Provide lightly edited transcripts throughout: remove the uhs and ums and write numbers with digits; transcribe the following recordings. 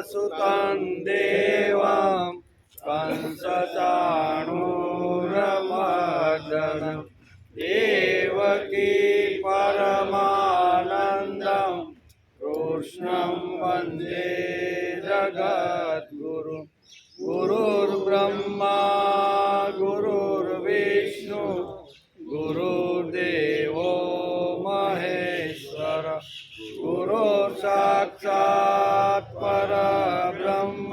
सुतं देवं कंसचाणूरमर्दनं देवकी परमानन्दं कृष्णं वन्दे जगद्गुरुं। गुरुर्ब्रह्मा गुरुर्विष्णु गुरुर्देवो महेश्वर गुरुर्साक्षात् परब्रह्म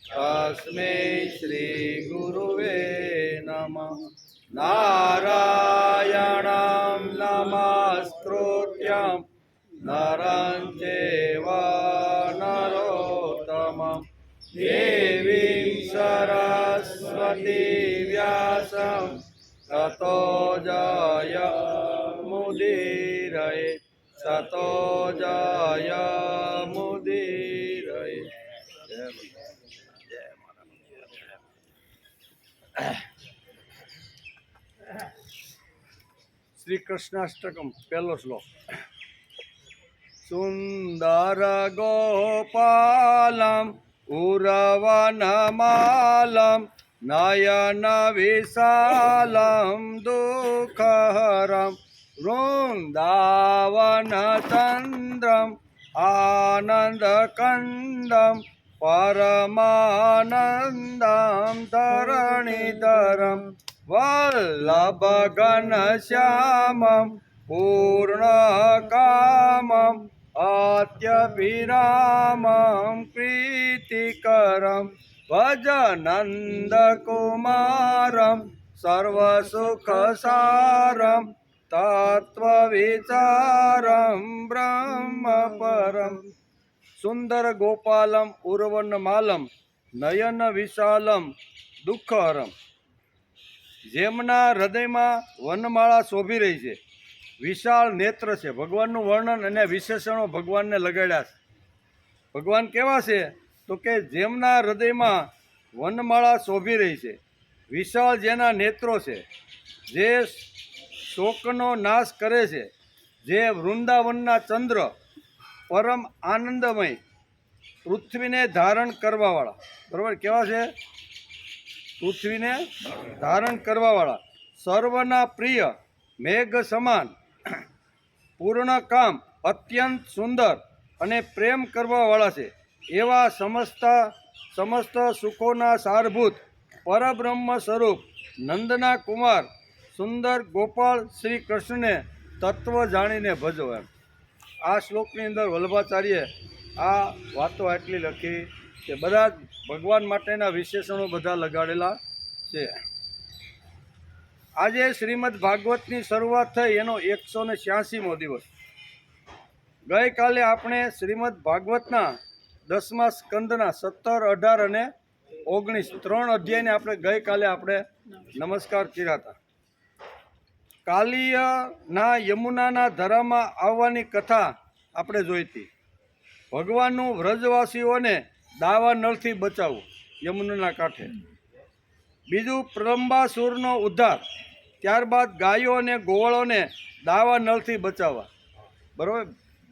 तस्मै श्रीगुरुवे नमः। नारायणं नमस्कृत्यं नरं चैव नरोत्तमं देवीं सरस्वतीं व्यासं ततो जयमुदीरये ततो जयमुदीरये। श्री कृष्णाष्टकम पहलो श्लोक। सुंदर गोपालम उरवनमालम नयन विशालम दुःखहरम वृंदावन चंद्रम आनंदकंदम परमानंदम धरणीधरम वल्लभ घनश्यामं पूर्णकामं अत्यभिरामं प्रीतिकरं भजनन्दकुमारं सर्वसुखसारं तत्त्वविचारं ब्रह्मपरं। सुंदर गोपालम उर्वनमालम नयन विशालम दुःखहरम। જેમના હૃદયમાં વનમાળા શોભી રહી છે, વિશાળ નેત્ર છે. ભગવાનનું વર્ણન અને વિશેષણો ભગવાનને લગાડ્યા છે. ભગવાન કેવા છે તો કે જેમના હૃદયમાં વનમાળા શોભી રહી છે, વિશાળ જેના નેત્રો છે, જે શોકનો નાશ કરે છે, જે વૃંદાવનના ચંદ્ર પરમ આનંદમય પૃથ્વીને ધારણ કરવાવાળા. બરાબર, કેવા છે? પૃથ્વીને ધારણ કરવાવાળા, સર્વના પ્રિય, મેઘ સમાન, પૂર્ણ કામ, અત્યંત સુંદર અને પ્રેમ કરવાવાળા છે. એવા સમસ્ત સુખોના સારભૂત પરબ્રહ્મ સ્વરૂપ નંદના કુમાર સુંદર ગોપાળ શ્રી કૃષ્ણને તત્વ જાણીને ભજો. એમ આ શ્લોકની અંદર વલ્લભાચાર્યે આ વાતો આટલી લખી કે બધા ભગવાન માટેના વિશેષણો બધા લગાડેલા છે. આજે શ્રીમદ ભાગવતની શરૂઆત થઈ એનો 186મો દિવસ. ગઈકાલે આપણે શ્રીમદ ભાગવતના 10મા સ્કંદના 17, 18 અને 19 3 અધ્યાયને આપણે ગઈકાલે નમસ્કાર કર્યા હતા. કાલિયના યમુનાના ધરામાં આવવાની કથા આપણે જોઈ હતી. ભગવાનનું વ્રજવાસીઓને દાવા નળથી બચાવવું યમુનાના કાંઠે. બીજું પ્રલંબાસુરનો ઉદ્ધાર. ત્યારબાદ ગાયો અને ગોવાળોને દાવા નળથી બચાવવા. બરાબર,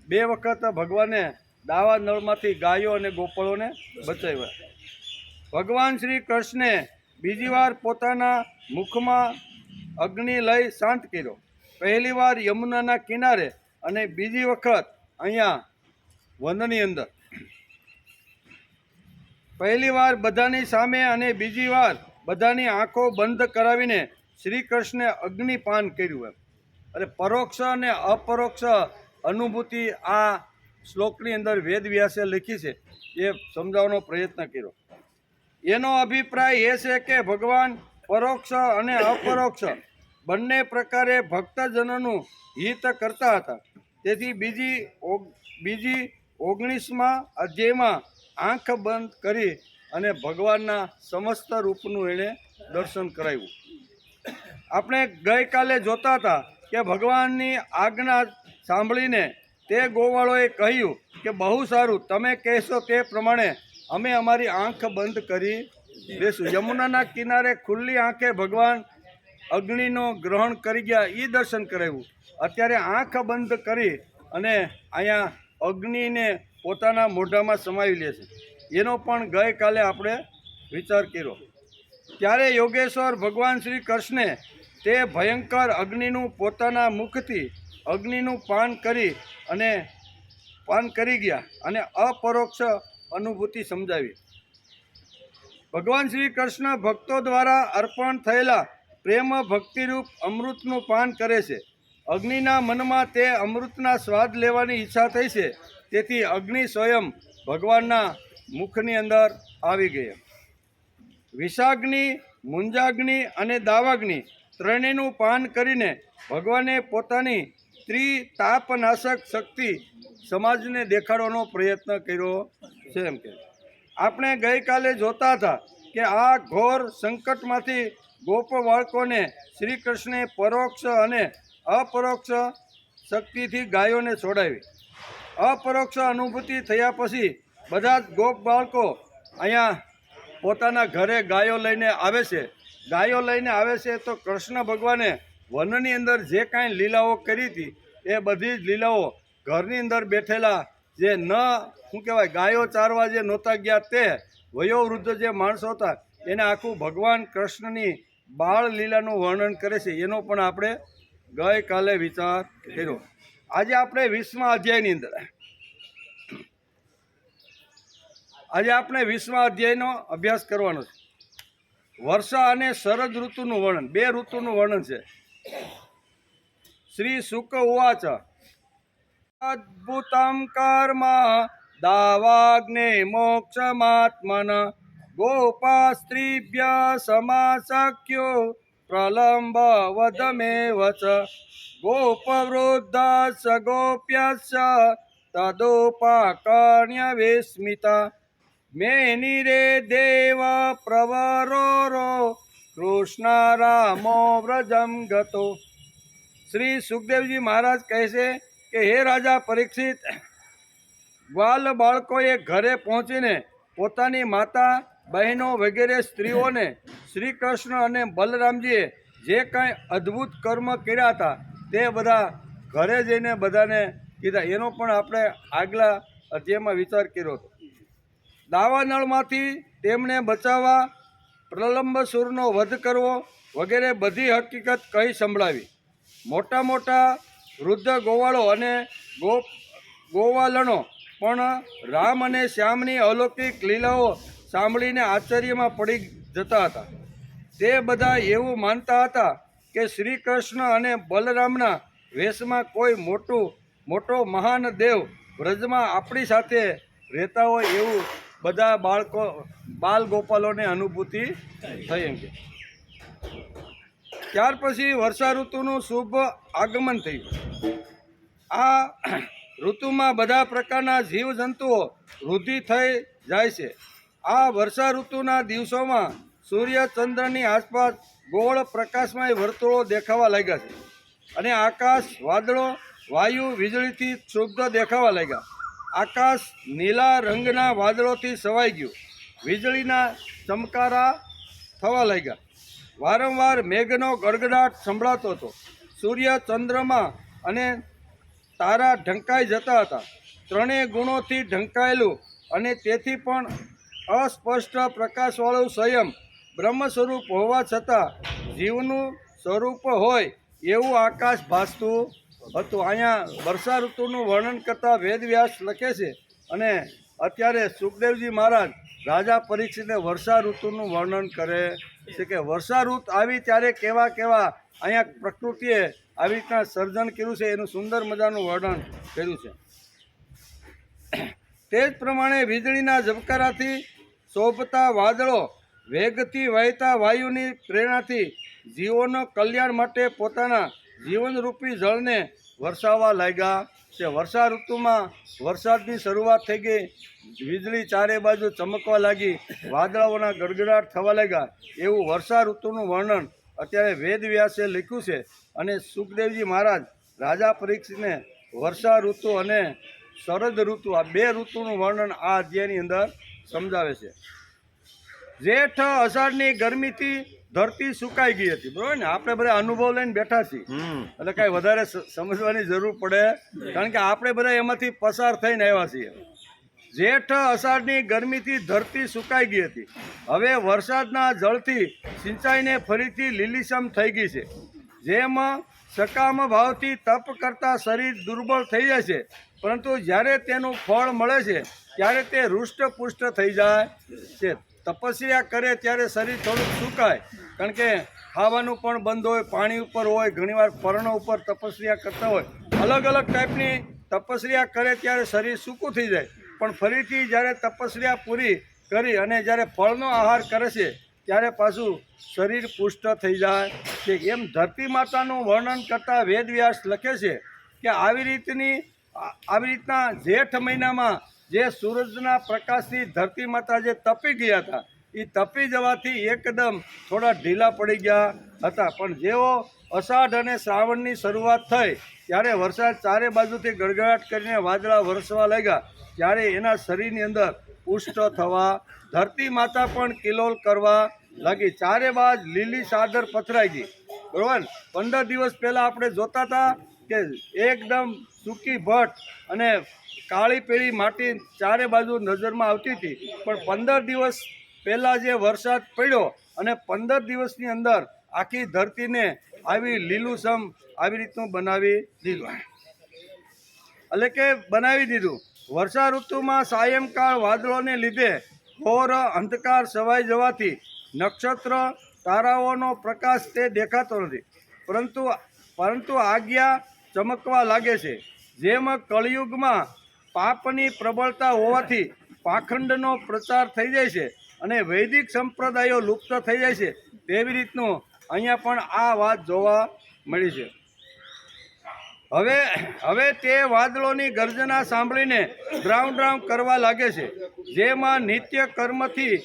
2 વખત ભગવાને દાવા નળમાંથી ગાયો અને ગોપાળોને બચાવ્યા. ભગવાન શ્રી કૃષ્ણે બીજી વાર પોતાના મુખમાં અગ્નિ લઈ શાંત કર્યો. પહેલી વાર યમુનાના કિનારે અને બીજી વખત અહીંયા વનની અંદર. પહેલી વાર બધાની સામે અને બીજી વાર બધાની આંખો બંધ કરાવીને શ્રી કૃષ્ણે અગ્નિપાન કર્યું. એટલે પરોક્ષ અને અપરોક્ષ અનુભૂતિ આ શ્લોકની અંદર વેદવ્યાસે લખી છે, એ સમજાવવાનો પ્રયત્ન કર્યો. એનો અભિપ્રાય એ છે કે ભગવાન પરોક્ષ અને અપરોક્ષ બંને પ્રકારે ભક્તજનોનું હિત કરતા હતા. તેથી બીજી 19મા અધ્યાયમાં આંખ બંધ કરી અને ભગવાનના સમસ્ત રૂપનું એણે દર્શન કરાવ્યું. આપણે ગઈકાલે જોતા હતા કે ભગવાનની આજ્ઞા સાંભળીને તે ગોવાળોએ કહ્યું કે બહુ સારું, તમે કહેશો તે પ્રમાણે અમે અમારી આંખ બંધ કરી દેશું. યમુનાના કિનારે ખુલ્લી આંખે ભગવાન અગ્નિનો ગ્રહણ કરી ગયા, એ દર્શન કરાવ્યું. અત્યારે આંખ બંધ કરી અને અહીંયા અગ્નિને પોતાના મોઢામાં સમાવી લે છે, એનો પણ ગઈકાલે આપણે વિચાર કર્યો. ત્યારે યોગેશ્વર ભગવાન શ્રી કૃષ્ણે તે ભયંકર અગ્નિનું પોતાના મુખથી અગ્નિનું પાન કરી ગયા અને અપરોક્ષ અનુભૂતિ સમજાવી. ભગવાન શ્રી કૃષ્ણ ભક્તો દ્વારા અર્પણ થયેલા પ્રેમ ભક્તિરૂપ અમૃતનું પાન કરે છે. અગ્નિના મનમાં તે અમૃતના સ્વાદ લેવાની ઈચ્છા થઈ છે, તેથી અગ્નિ સ્વયં ભગવાનના મુખની અંદર આવી ગઈ. વિષાગ્નિ, મુંજાગ્નિ અને દાવાગ્નિ ત્રણેયનું પાન કરીને ભગવાને પોતાની ત્રિતાપનાશક શક્તિ સમાજને દેખાડવાનો પ્રયત્ન કર્યો છે. એમ કે આપણે ગઈકાલે જોતા હતા કે આ ઘોર સંકટમાંથી ગોપ બાળકોને શ્રી કૃષ્ણે પરોક્ષ અને અપરોક્ષ શક્તિથી ગાયોને છોડાવી. અપરોક્ષ અનુભૂતિ થયા પછી બધા જ ગોપ બાળકો અહીંયા પોતાના ઘરે ગાયો લઈને આવે છે. ગાયો લઈને આવે છે તો કૃષ્ણ ભગવાને વનની અંદર જે કાંઈ લીલાઓ કરી હતી એ બધી જ લીલાઓ ઘરની અંદર બેઠેલા જે શું કહેવાય ગાયો ચારવા જે નહોતા ગયા તે વયોવૃદ્ધ જે માણસો હતા એને આખું ભગવાન કૃષ્ણની બાળ લીલાનું વર્ણન કરે છે. એનો પણ આપણે ગઈકાલે વિચાર કર્યો. આજે આપણે 20મા અધ્યાયની અંદર અધ્યાયનો અભ્યાસ કરવાનો છે. વર્ષા અને શરદ ઋતુનું વર્ણન, બે ઋતુનું વર્ણન છે. શ્રી શુક ઉવાચ અદ્ભુતમ કર્મ દાવાગ્ને મોક્ષમાત્મન ગોપા સ્ત્રીભ્ય સમાસખ્યો પ્રલંબ વદમેવ ચ ગોપવૃદ્ધ સ ગોપ્યસ્ તદોપાકર્ણ્ય વિસ્મિતા મેનિરે દેવ પ્રવરો કૃષ્ણ રામો વ્રજમ ગતો. શ્રી સુખદેવજી મહારાજ કહે છે કે હે રાજા પરીક્ષિત, ગ્વાલ બાળકોએ ઘરે પહોંચીને પોતાની માતા બહેનો વગેરે સ્ત્રીઓને શ્રી કૃષ્ણ અને બલરામજીએ જે કાંઈ અદ્ભુત કર્મ કર્યા હતા તે બધા ઘરે જઈને બધાને કીધા. એનો પણ આપણે આગલા અધ્યાયમાં વિચાર કર્યો હતો. દાવાનળમાંથી તેમને બચાવવા, પ્રલંબસુરનો વધ કરવો વગેરે બધી હકીકત કહી સંભળાવી. મોટા મોટા વૃદ્ધ ગોવાળો અને ગોવાલણો પણ રામ અને શ્યામની અલૌકિક લીલાઓ સાંભળીને આશ્ચર્યમાં પડી જતા હતા. તે બધા એવું માનતા હતા કે શ્રી કૃષ્ણ અને બલરામના વેશમાં કોઈ મોટો મહાન દેવ વ્રજમાં આપણી સાથે રહેતા હોય એવું બધા બાલ ગોપાલોને અનુભૂતિ થઈ. એમ કે ત્યાર પછી વર્ષા ઋતુનું શુભ આગમન થયું. આ ઋતુમાં બધા પ્રકારના જીવજંતુઓ વૃદ્ધિ થઈ જાય છે. આ વર્ષા ઋતુના દિવસોમાં સૂર્ય ચંદ્રની આસપાસ ગોળ પ્રકાશમય વર્તુળો દેખાવા લાગ્યા છે અને આકાશ, વાદળો, વાયુ, વીજળીથી શુદ્ધ દેખાવા લાગ્યા. આકાશ નીલા રંગના વાદળોથી છવાઈ ગયું. વીજળીના ચમકારા થવા લાગ્યા. વારંવાર મેઘનો ગડગડાટ સંભળાતો હતો. સૂર્ય, ચંદ્રમા અને તારા ઢંકાઈ જતા હતા. ત્રણેય ગુણોથી ઢંકાયેલું અને તેથી પણ અસ્પષ્ટ પ્રકાશવાળું સ્વયં બ્રહ્મ સ્વરૂપ હોવા છતાં જીવનું સ્વરૂપ હોય એવું આકાશ ભાસતું હતું. અહીંયા વર્ષા ઋતુનું વર્ણન કરતા વેદવ્યાસ લખે છે અને અત્યારે સુખદેવજી મહારાજ રાજા પરીક્ષિતને વર્ષા ઋતુનું વર્ણન કરે છે કે વર્ષા ઋતુ આવી ત્યારે કેવા અહીંયા પ્રકૃતિએ આવી રીતના સર્જન કર્યું છે, એનું સુંદર મજાનું વર્ણન કર્યું છે. તે જ પ્રમાણે વીજળીના ઝબકારાથી શોભતા વાદળો, વેગથી વહેતા વાયુની પ્રેરણાથી જીવોનો કલ્યાણ માટે પોતાના જીવનરૂપી જળને વરસાવવા લાગ્યા છે. વર્ષા ઋતુમાં વરસાદની શરૂઆત થઈ ગઈ. વીજળી ચારે બાજુ ચમકવા લાગી, વાદળાઓના ગડગડાટ થવા લાગ્યા. એવું વર્ષા ઋતુનું વર્ણન અત્યારે વેદવ્યાસે લખ્યું છે અને સુખદેવજી મહારાજ રાજા પરીક્ષિતને વર્ષા ઋતુ અને શરદ ઋતુ, આ બે ઋતુનું વર્ણન આ અધ્યાયની અંદર સમજાવે છે. જેઠ અષાઢની ગરમીથી ધરતી સુકાઈ ગઈ હતી, બરોબર ને. આપણે બધા અનુભવ લઈને બેઠા છીએ એટલે કાંઈ વધારે સમજવાની જરૂર પડે, કારણ કે આપણે બધા એમાંથી પસાર થઈને આવ્યા છીએ. જેઠ અષાઢની ગરમીથી ધરતી સુકાઈ ગઈ હતી. હવે વરસાદના જળથી સિંચાઈને ફરીથી લીલીછમ થઈ ગઈ છે. જેમાં સકામ ભાવથી તપ કરતા શરીર દુર્બળ થઈ જાય છે, પરંતુ જ્યારે તેનું ફળ મળે છે ત્યારે તે હૃષ્ટપુષ્ટ થઈ જાય છે. તપસ્યા કરે ત્યારે શરીર થોડુંક સુકાય, કારણ કે ખાવાનું પણ બંધ હોય, પાણી ઉપર હોય, ઘણીવાર પર્ણો ઉપર તપસ્યા કરતા હોય, અલગ અલગ ટાઈપની તપસ્યા કરે ત્યારે શરીર સૂકું થઈ જાય. પણ ફરીથી જ્યારે તપસ્યા પૂરી કરી અને જ્યારે ફળનો આહાર કરે છે ત્યારે પાછું શરીર પુષ્ટ થઈ જાય છે. એમ ધરતી માતાનું વર્ણન કરતા વેદવ્યાસ લખે છે કે આવી રીતના જેઠ મહિનામાં જે સૂરજના પ્રકાશથી ધરતી માતા જે તપી ગયા હતા, એ તપી જવાથી એકદમ થોડા ઢીલા પડી ગયા હતા. પણ જેવો અષાઢ અને શ્રાવણની શરૂઆત થઈ ત્યારે વરસાદ ચારે બાજુથી ગડગડાટ કરીને વાદળા વરસવા લાગ્યા, ત્યારે એના શરીરની અંદર પુષ્ટ થવા, ધરતી માતા પણ કિલોલ કરવા લાગી. ચારે બાજ લીલી ચાદર પથરાઈ ગઈ, બરાબર. 15 દિવસ પહેલાં આપણે જોતા હતા કે એકદમ સૂકી ભટ્ટ અને કાળી પીળી માટી ચારે બાજુ નજરમાં આવતી હતી. પણ 15 દિવસ પહેલાં જે વરસાદ પડ્યો અને 15 દિવસની અંદર આખી ધરતીને આવી લીલુંછમ આવી રીતનું બનાવી દીધું, એટલે કે બનાવી દીધું. વર્ષા ઋતુમાં સાયંકાળ વાદળોને લીધે ઘોર અંધકાર છવાઈ જવાથી નક્ષત્ર તારાઓનો પ્રકાશ તે દેખાતો નથી, પરંતુ આજ્ઞા ચમકવા લાગે છે. જેમ કળિયુગમાં પાપની પ્રબળતા હોવાથી પાખંડનો પ્રચાર થઈ જાય છે અને વૈદિક સંપ્રદાયો લુપ્ત થઈ જાય છે, તેવી રીતનું અહીંયા પણ આ વાત જોવા મળી છે. હવે તે વાદળોની ગર્જના સાંભળીને ડ્રાઉં ડ્રાઉં કરવા લાગે છે. જેમાં નિત્ય કર્મથી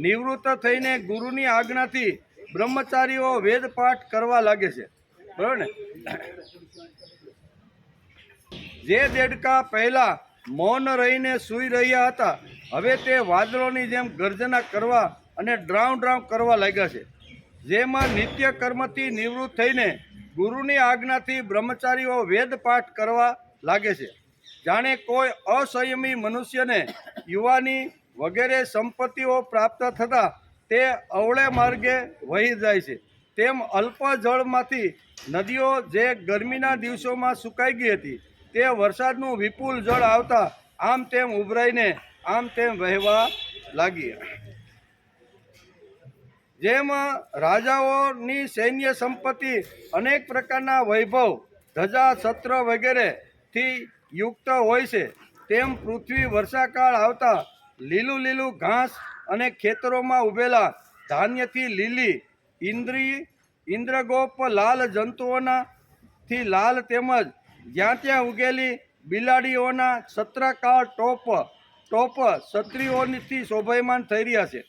નિવૃત્ત થઈને ગુરુની આજ્ઞાથી બ્રહ્મચારીઓ વેદપાઠ કરવા લાગે છે, બરાબર ને. જે દેડકા પહેલાં મૌન રહીને સૂઈ રહ્યા હતા, હવે તે વાદળોની જેમ ગર્જના કરવા અને ડ્રાઉં ડ્રાઉં કરવા લાગ્યા છે. જેમાં નિત્ય કર્મથી નિવૃત્ત થઈને ગુરુની આજ્ઞાથી બ્રહ્મચારીઓ વેદપાઠ કરવા લાગે છે. જાણે કોઈ અસંયમી મનુષ્યને યુવાની વગેરે સંપત્તિઓ પ્રાપ્ત થતાં તે અવળે માર્ગે વહી જાય છે, તેમ અલ્પ જળમાંથી નદીઓ જે ગરમીના દિવસોમાં સુકાઈ ગઈ હતી તે વરસાદનું વિપુલ જળ આવતા આમ તેમ ઉભરાઈને આમ તેમ વહેવા લાગી. જેમ રાજાઓની સૈન્ય સંપત્તિ અનેક પ્રકારના વૈભવ, ધજા, છત્ર વગેરેથી યુક્ત હોય છે, તેમ પૃથ્વી વર્ષાકાળ આવતા લીલું લીલું ઘાસ અને ખેતરોમાં ઉભેલા ધાન્યથી લીલી, ઇન્દ્રગોપ લાલ જંતુઓનાથી લાલ, તેમજ જ્યાં ત્યાં ઉગેલી બિલાડીઓના છત્રાકાર ટોપ છત્રીઓથી શોભાયમાન થઈ રહ્યા છે.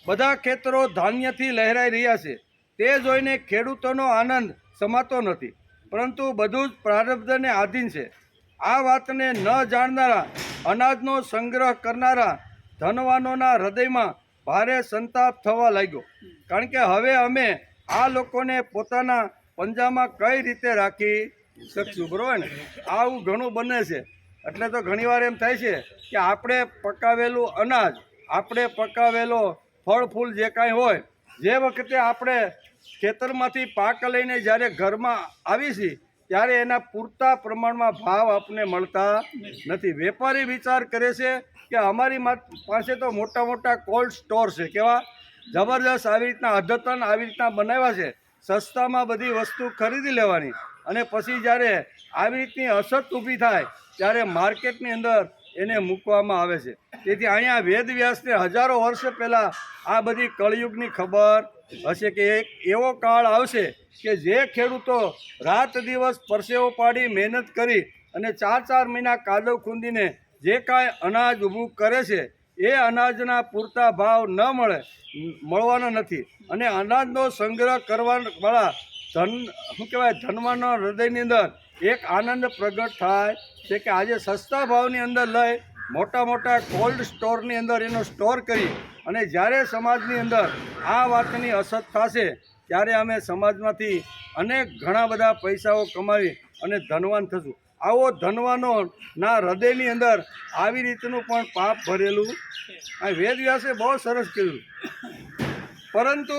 બધા ખેતરો ધાન્યથી લહેરાઈ રહ્યા છે. તે જોઈને ખેડૂતોનો આનંદ સમાતો નથી, પરંતુ બધું જ પ્રારબ્ધને આધીન છે. આ વાતને ન જાણનારા, અનાજનો સંગ્રહ કરનારા ધનવાનોના હૃદયમાં ભારે સંતાપ થવા લાગ્યો, કારણ કે હવે અમે આ લોકોને પોતાના પંજામાં કઈ રીતે રાખી શકશું, બરાબર ને. આવું ઘણું બને છે. એટલે તો ઘણીવાર એમ થાય છે કે આપણે પકાવેલું અનાજ, આપણે પકાવેલો ફળ ફૂલ જે કાંઈ હોય, જે વખતે આપણે ખેતરમાંથી પાક લઈને જ્યારે ઘરમાં આવી છીએ ત્યારે એના પૂરતા પ્રમાણમાં ભાવ આપણને મળતા નથી. વેપારી વિચાર કરે છે કે અમારી પાસે તો મોટા મોટા કોલ્ડ સ્ટોર છે, કેવા જબરદસ્ત આવી રીતના અદ્યતન આવી રીતના બનાવ્યા છે, સસ્તામાં બધી વસ્તુ ખરીદી લેવાની, અને પછી જ્યારે આવી રીતની અછત ઊભી થાય ત્યારે માર્કેટની અંદર એને મૂકવામાં આવે છે. તેથી અહીંયા વેદવ્યાસને હજારો વર્ષ પહેલાં આ બધી કળિયુગની ખબર હશે કે એક એવો કાળ આવશે કે જે ખેડૂતો રાત દિવસ પરસેવો પાડી મહેનત કરી અને 4 મહિના કાદવ ખૂંદીને જે કાંઈ અનાજ ઊભું કરે છે એ અનાજના પૂરતા ભાવ મળવાના નથી, અને અનાજનો સંગ્રહ કરવાવાળા ધનવાનના હૃદયની અંદર એક આનંદ પ્રગટ થાય છે કે આજે સસ્તા ભાવની અંદર લઈ મોટા મોટા કોલ્ડ સ્ટોરની અંદર એનો સ્ટોર કરી અને જ્યારે સમાજની અંદર આ વાતની અસર થશે ત્યારે અમે સમાજમાંથી અનેક ઘણા બધા પૈસાઓ કમાવી અને ધનવાન થશું. આવો ધનવાનો ના હૃદયની અંદર આવી રીતનું પણ પાપ ભરેલું આ વેદવ્યાસે બહુ સરસ કીધું, પરંતુ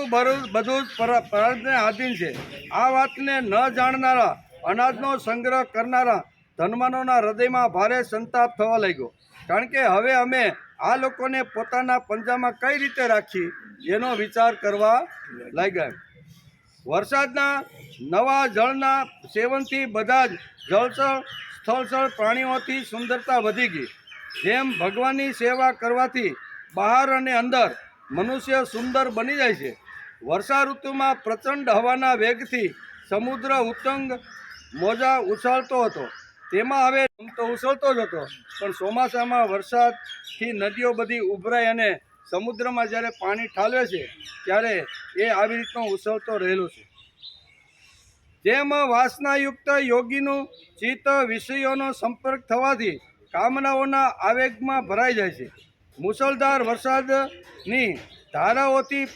બધું જ પરાર્થને આધીન છે. આ વાતને ન જાણનારા, અનાજનો સંગ્રહ કરનારા ધનવાનોના હૃદયમાં ભારે સંતાપ થવા લાગ્યો, કારણ કે હવે અમે આ લોકોને પોતાના પંજામાં કઈ રીતે રાખી એનો વિચાર કરવા લાગ્યા. વરસાદના નવા જળના સેવનથી બધા જ જળચર સ્થળચર પ્રાણીઓથી સુંદરતા વધી ગઈ. જેમ ભગવાનની સેવા કરવાથી બહાર અને અંદર મનુષ્ય સુંદર બની જાય છે. વર્ષા ઋતુમાં પ્રચંડ હવાના વેગથી સમુદ્ર ઉત્તંગ મોજા ઉછળતો હતો. તેમાં હવે તો ઉછળતો જ હતો, પણ ચોમાસામાં વરસાદથી નદીઓ બધી ઉભરાય અને સમુદ્રમાં જ્યારે પાણી ઠાલવે છે ત્યારે એ આવી રીતનો ઉછળતો રહેલો છે. જેમ વાસનાયુક્ત યોગીનું ચિત્ત વિષયોનો સંપર્ક થવાથી કામનાઓના આવેગમાં ભરાઈ જાય છે. મુસળધાર વરસાદની ધારાઓથી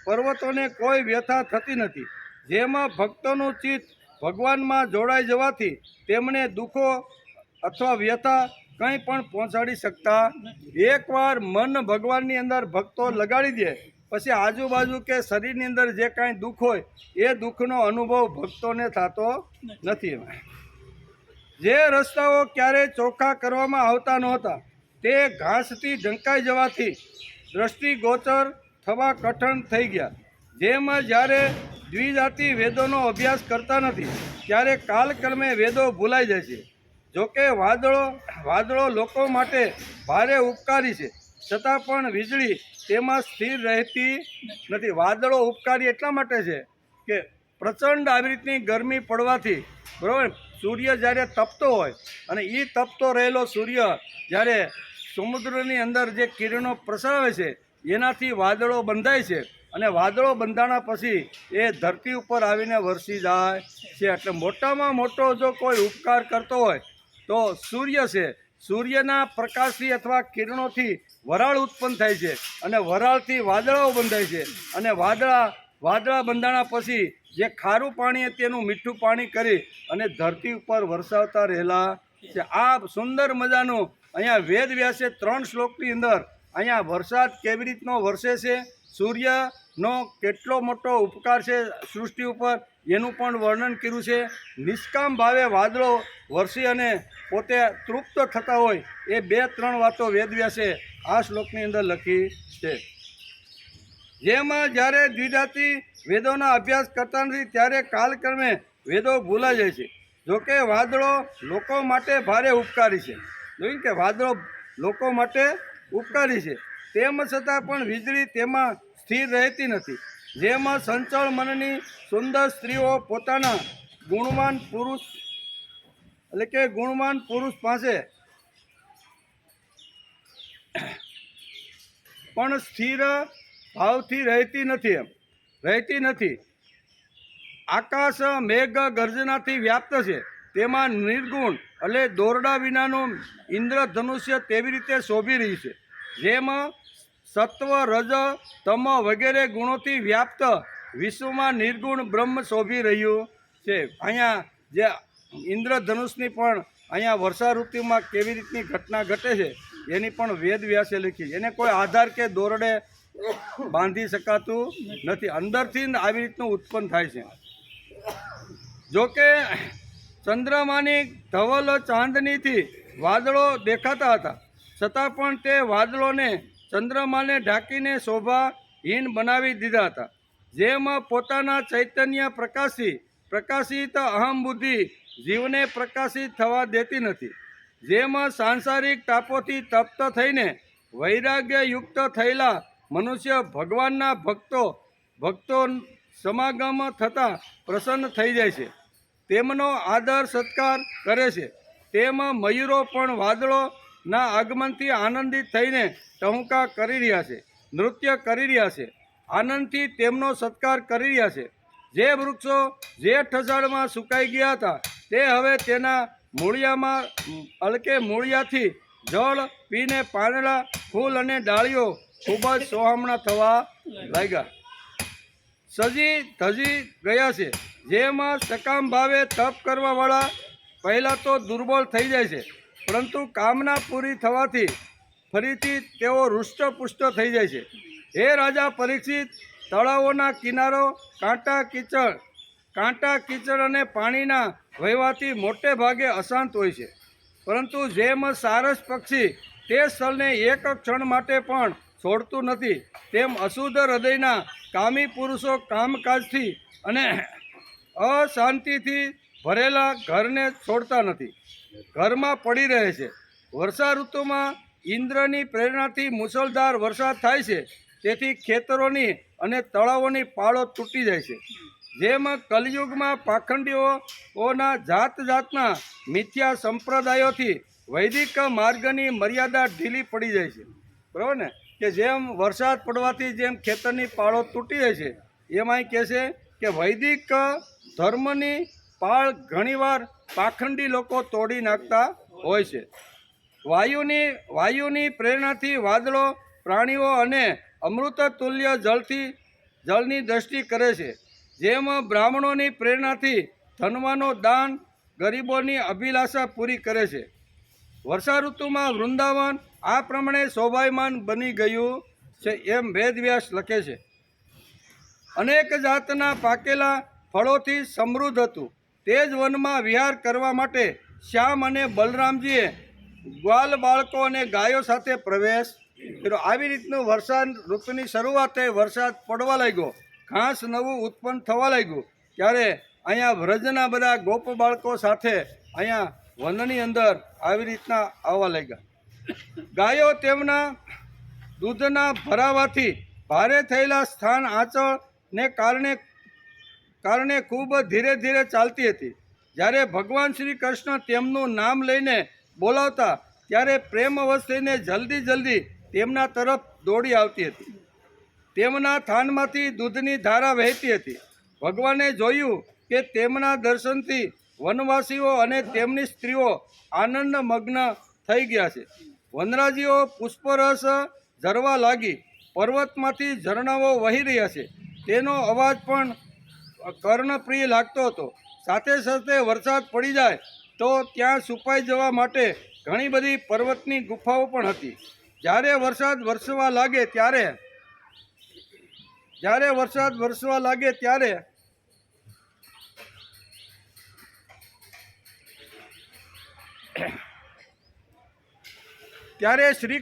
પર્વતોને કોઈ વ્યથા થતી નથી. જેમાં ભક્તોનું ચિત્ત ભગવાનમાં જોડાઈ જવાથી તેમને દુઃખો અથવા વ્યથા કંઈ પણ પહોંચાડી શકતા. એકવાર મન ભગવાનની અંદર ભક્તો લગાડી દે પછી આજુબાજુ કે શરીરની અંદર જે કાંઈ દુઃખ હોય એ દુઃખનો અનુભવ ભક્તોને થતો નથી. જે રસ્તાઓ ક્યારેય ચોખ્ખા કરવામાં આવતા નહોતા તે ઘાસથી ઢંકાઈ જવાથી દ્રષ્ટિગોચર થવા કઠણ થઈ ગયા. જેમ જ્યારે દ્વિજાતિ વેદોનો અભ્યાસ કરતા નથી ત્યારે કાલક્રમે વેદો ભૂલાઈ જાય છે. જોકે વાદળો લોકો માટે ભારે ઉપકારી છે, છતાં પણ વીજળી તેમાં સ્થિર રહેતી નથી. વાદળો ઉપકારી એટલા માટે છે કે પ્રચંડ આવી રીતની ગરમી પડવાથી, બરાબર, સૂર્ય જ્યારે તપતો હોય અને એ તપતો રહેલો સૂર્ય જ્યારે સમુદ્રની અંદર જે કિરણો પ્રસરાવે છે એનાથી વાદળો બંધાય છે અને વાદળો બંધાણા પછી એ ધરતી ઉપર આવીને વરસી જાય છે. એટલે મોટામાં મોટો જો કોઈ ઉપકાર કરતો હોય તો સૂર્ય છે. સૂર્યના પ્રકાશથી અથવા કિરણોથી વરાળ ઉત્પન્ન થાય છે અને વરાળથી વાદળાઓ બંધાય છે અને વાદળા બંધાણા પછી જે ખારું પાણી તેનું મીઠું પાણી કરી અને ધરતી ઉપર વરસાવતા રહેલા છે. આ સુંદર મજાનું અહીંયા વેદ વ્યાસે 3 શ્લોકની અંદર અહીંયા વરસાદ કેવી રીતનો વરસે છે, સૂર્યનો કેટલો મોટો ઉપકાર છે સૃષ્ટિ ઉપર એનું પણ વર્ણન કર્યું છે. નિષ્કામ ભાવે વાદળો વરસી અને પોતે તૃપ્ત થતા હોય એ 2-3 વાતો વેદવ્યાસે આ શ્લોકની અંદર લખી છે. જેમાં જ્યારે દ્વિજાતિ વેદોના અભ્યાસ કરતા નથી ત્યારે કાલક્રમે વેદો ભૂલાઈ જાય છે. જોકે વાદળો લોકો માટે ભારે ઉપકારી છે. જોયું કે વાદળો લોકો માટે ઉપકારી છે, તેમ છતાં પણ વીજળી તેમાં સ્થિર રહેતી નથી. જેમાં સંચળ મનની સુંદર સ્ત્રીઓ પોતાના ગુણવાન પુરુષ પાસે પણ સ્થિર ભાવથી રહેતી નથી. આકાશ મેઘ ગર્જનાથી વ્યાપ્ત છે, તેમાં નિર્ગુણ એટલે દોરડા વિનાનું ઇન્દ્રધનુષ્ય તેવી રીતે શોભી રહી છે. જેમાં સત્વ રજ તમ વગેરે ગુણોથી વ્યાપ્ત વિશ્વમાં નિર્ગુણ બ્રહ્મ શોભી રહ્યું છે. અહીંયા જે ઇન્દ્રધનુષની પણ અહીંયા વર્ષા ઋતુમાં કેવી રીતની ઘટના ઘટે છે એની પણ વેદ વ્યાસે લખી. એને કોઈ આધાર કે દોરડે બાંધી શકાતું નથી, અંદરથી આવી રીતનું ઉત્પન્ન થાય છે. જોકે ચંદ્રમાની ધવલ ચાંદનીથી વાદળો દેખાતા હતા, છતાં પણ તે વાદળોને ચંદ્રમાને ઢાંકીને શોભાહીન બનાવી દીધા હતા. જેમ પોતાના ચૈતન્ય પ્રકાશિત અહમ બુદ્ધિ જીવને પ્રકાશિત થવા દેતી નથી. જેમ સાંસારિક તાપોથી તપ્ત થઈને વૈરાગ્યયુક્ત થયેલા મનુષ્ય ભગવાનના ભક્તો સમાગમ થતાં પ્રસન્ન થઈ જાય છે, તેમનો આદર સત્કાર કરે છે. તેમ મયુરો પણ વાદળોના આગમનથી આનંદિત થઈને ટહુકા કરી રહ્યા છે, નૃત્ય કરી રહ્યા છે, આનંદથી તેમનો સત્કાર કરી રહ્યા છે. જે વૃક્ષો જેઠ અષાઢમાં સુકાઈ ગયા હતા તે હવે તેના મૂળિયાથી જળ પીને પાંદડા ફૂલ અને ડાળીઓ ખૂબ જ સોહામણા થવા લાગ્યા. સજી ધજી ગયા છે. જેમાં સકામ ભાવે તપ કરવાવાળા પહેલાં તો દુર્બળ થઈ જાય છે, પરંતુ કામના પૂરી થવાથી ફરીથી તેઓ હૃષ્ટપુષ્ટ થઈ જાય છે. હે રાજા પરીક્ષિત, તળાવોના કિનારો કાંટા કીચડ અને પાણીના વહેવાથી મોટે ભાગે અશાંત હોય છે, પરંતુ જેમ સારસ પક્ષી તે સ્થળને એક ક્ષણ માટે પણ છોડતું નથી, તેમ અશુદ્ધ હૃદયના કામી પુરુષો કામકાજથી અને અશાંતિથી ભરેલા ઘરને છોડતા નથી, ઘરમાં પડી રહે છે. વર્ષા ઋતુમાં ઇન્દ્રની પ્રેરણાથી મુશળધાર વરસાદ થાય છે, તેથી ખેતરોની અને તળાવોની પાળો તૂટી જાય છે. જેમ કલયુગમાં પાખંડીઓના જાત જાતના મિથ્યા સંપ્રદાયોથી વૈદિક માર્ગની મર્યાદા ઢીલી પડી જાય છે. બરાબર ને? કે જેમ વરસાદ પડવાથી જેમ ખેતરની પાળો તૂટી જાય છે, એમાંય કહે છે કે વૈદિક ધર્મની પાળ ઘણીવાર પાખંડી લોકો તોડી નાખતા હોય છે. વાયુની પ્રેરણાથી વાદળો પ્રાણીઓ અને અમૃત તુલ્ય જળની દ્રષ્ટિ કરે છે. જેમ બ્રાહ્મણોની પ્રેરણાથી ધનવાનો દાન ગરીબોની અભિલાષા પૂરી કરે છે. વર્ષા ઋતુમાં વૃંદાવન આ પ્રમાણે શોભાયમાન બની ગયું છે, એમ વેદવ્યાસ લખે છે. અનેક જાતના પાકેલા ફળોથી સમૃદ્ધ હતું. તે જ વનમાં વિહાર કરવા માટે શ્યામ અને બલરામજીએ ગ્વાલ બાળકો અને ગાયો સાથે પ્રવેશ કર્યો. આવી રીતનું વરસાદ ઋતુની શરૂઆત થઈ, વરસાદ પડવા લાગ્યો, ઘાસ નવું ઉત્પન્ન થવા લાગ્યું, ત્યારે અહીંયા વ્રજના બધા ગોપ બાળકો સાથે અહીંયા વનની અંદર આવી રીતના આવવા લાગ્યા. ગાયો તેમના દૂધના ભરાવાથી ભારે થયેલા સ્થાન આંચળને કારણે ખૂબ ધીરે ધીરે ચાલતી હતી. જ્યારે ભગવાન શ્રી કૃષ્ણ તેમનું નામ લઈને બોલાવતા, ત્યારે પ્રેમવશ થઈને જલ્દી તેમના તરફ દોડી આવતી હતી. તેમના થાનમાંથી દૂધની ધારા વહેતી હતી. ભગવાને જોયું કે તેમના દર્શનથી વનવાસીઓ અને તેમની સ્ત્રીઓ આનંદ મગ્ન થઈ ગયા છે. વનરાજીઓ પુષ્પરસ ઝરવા લાગી. પર્વતમાંથી ઝરણાઓ વહી રહ્યા છે. તેનો અવાજ પણ કર્ણપ્રિય લાગતો હતો. સાથે સાથે વરસાદ પડી જાય તો ત્યાં છુપાઈ જવા માટે ઘણી બધી પર્વતની ગુફાઓ પણ હતી. જ્યારે વરસાદ વરસવા લાગે ત્યારે શ્રી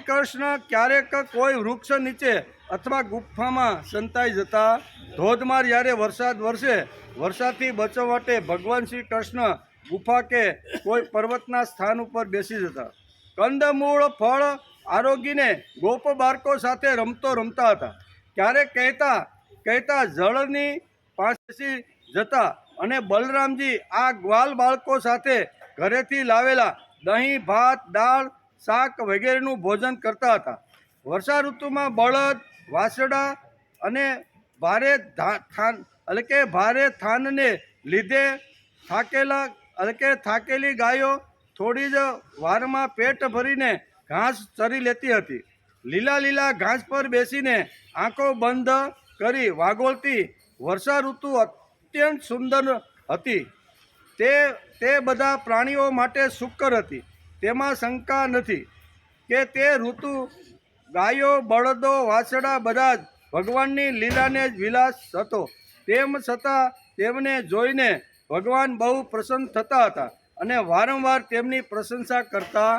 કૃષ્ણ ક્યારેક કોઈ વૃક્ષ નીચે અથવા ગુફામાં સંતાઈ જતા. ધોધમાર જ્યારે વરસાદ વરસે, વરસાદથી બચવા માટે ભગવાન શ્રી કૃષ્ણ ગુફા કે કોઈ પર્વતના સ્થાન ઉપર બેસી જતા. કંદમૂળ ફળ આરોગીને ગોપ બાળકો સાથે રમતા હતા. ક્યારેક કહેતા જળની પાસે જતા અને બલરામજી આ ગ્વાલ બાળકો સાથે ઘરેથી લાવેલા દહીં, ભાત, દાળ, શાક વગેરેનું ભોજન કરતા હતા. વર્ષા ઋતુમાં બળદ, વાછરડા અને ભારે થાનને લીધે થાકેલી ગાયો થોડી જ વારમાં પેટ ભરીને ઘાસ ચરી લેતી હતી. લીલા ઘાસ પર બેસીને આંખો બંધ કરી વાગોળતી વર્ષા ઋતુ અત્યંત સુંદર હતી. તે બધા પ્રાણીઓ માટે સુકર હતી. તેમાં શંકા નથી કે તે ઋતુ ગાયો, બળદો, વાછરડા બધા જ ભગવાનની લીલાને જ વિલાસ હતો. તેમ છતાં તેમને જોઈને ભગવાન બહુ પ્રસન્ન થતા હતા અને વારંવાર તેમની પ્રશંસા કરતા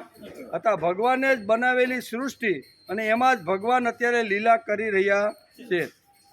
હતા. ભગવાને જ બનાવેલી સૃષ્ટિ અને એમાં જ ભગવાન અત્યારે લીલા કરી રહ્યા છે.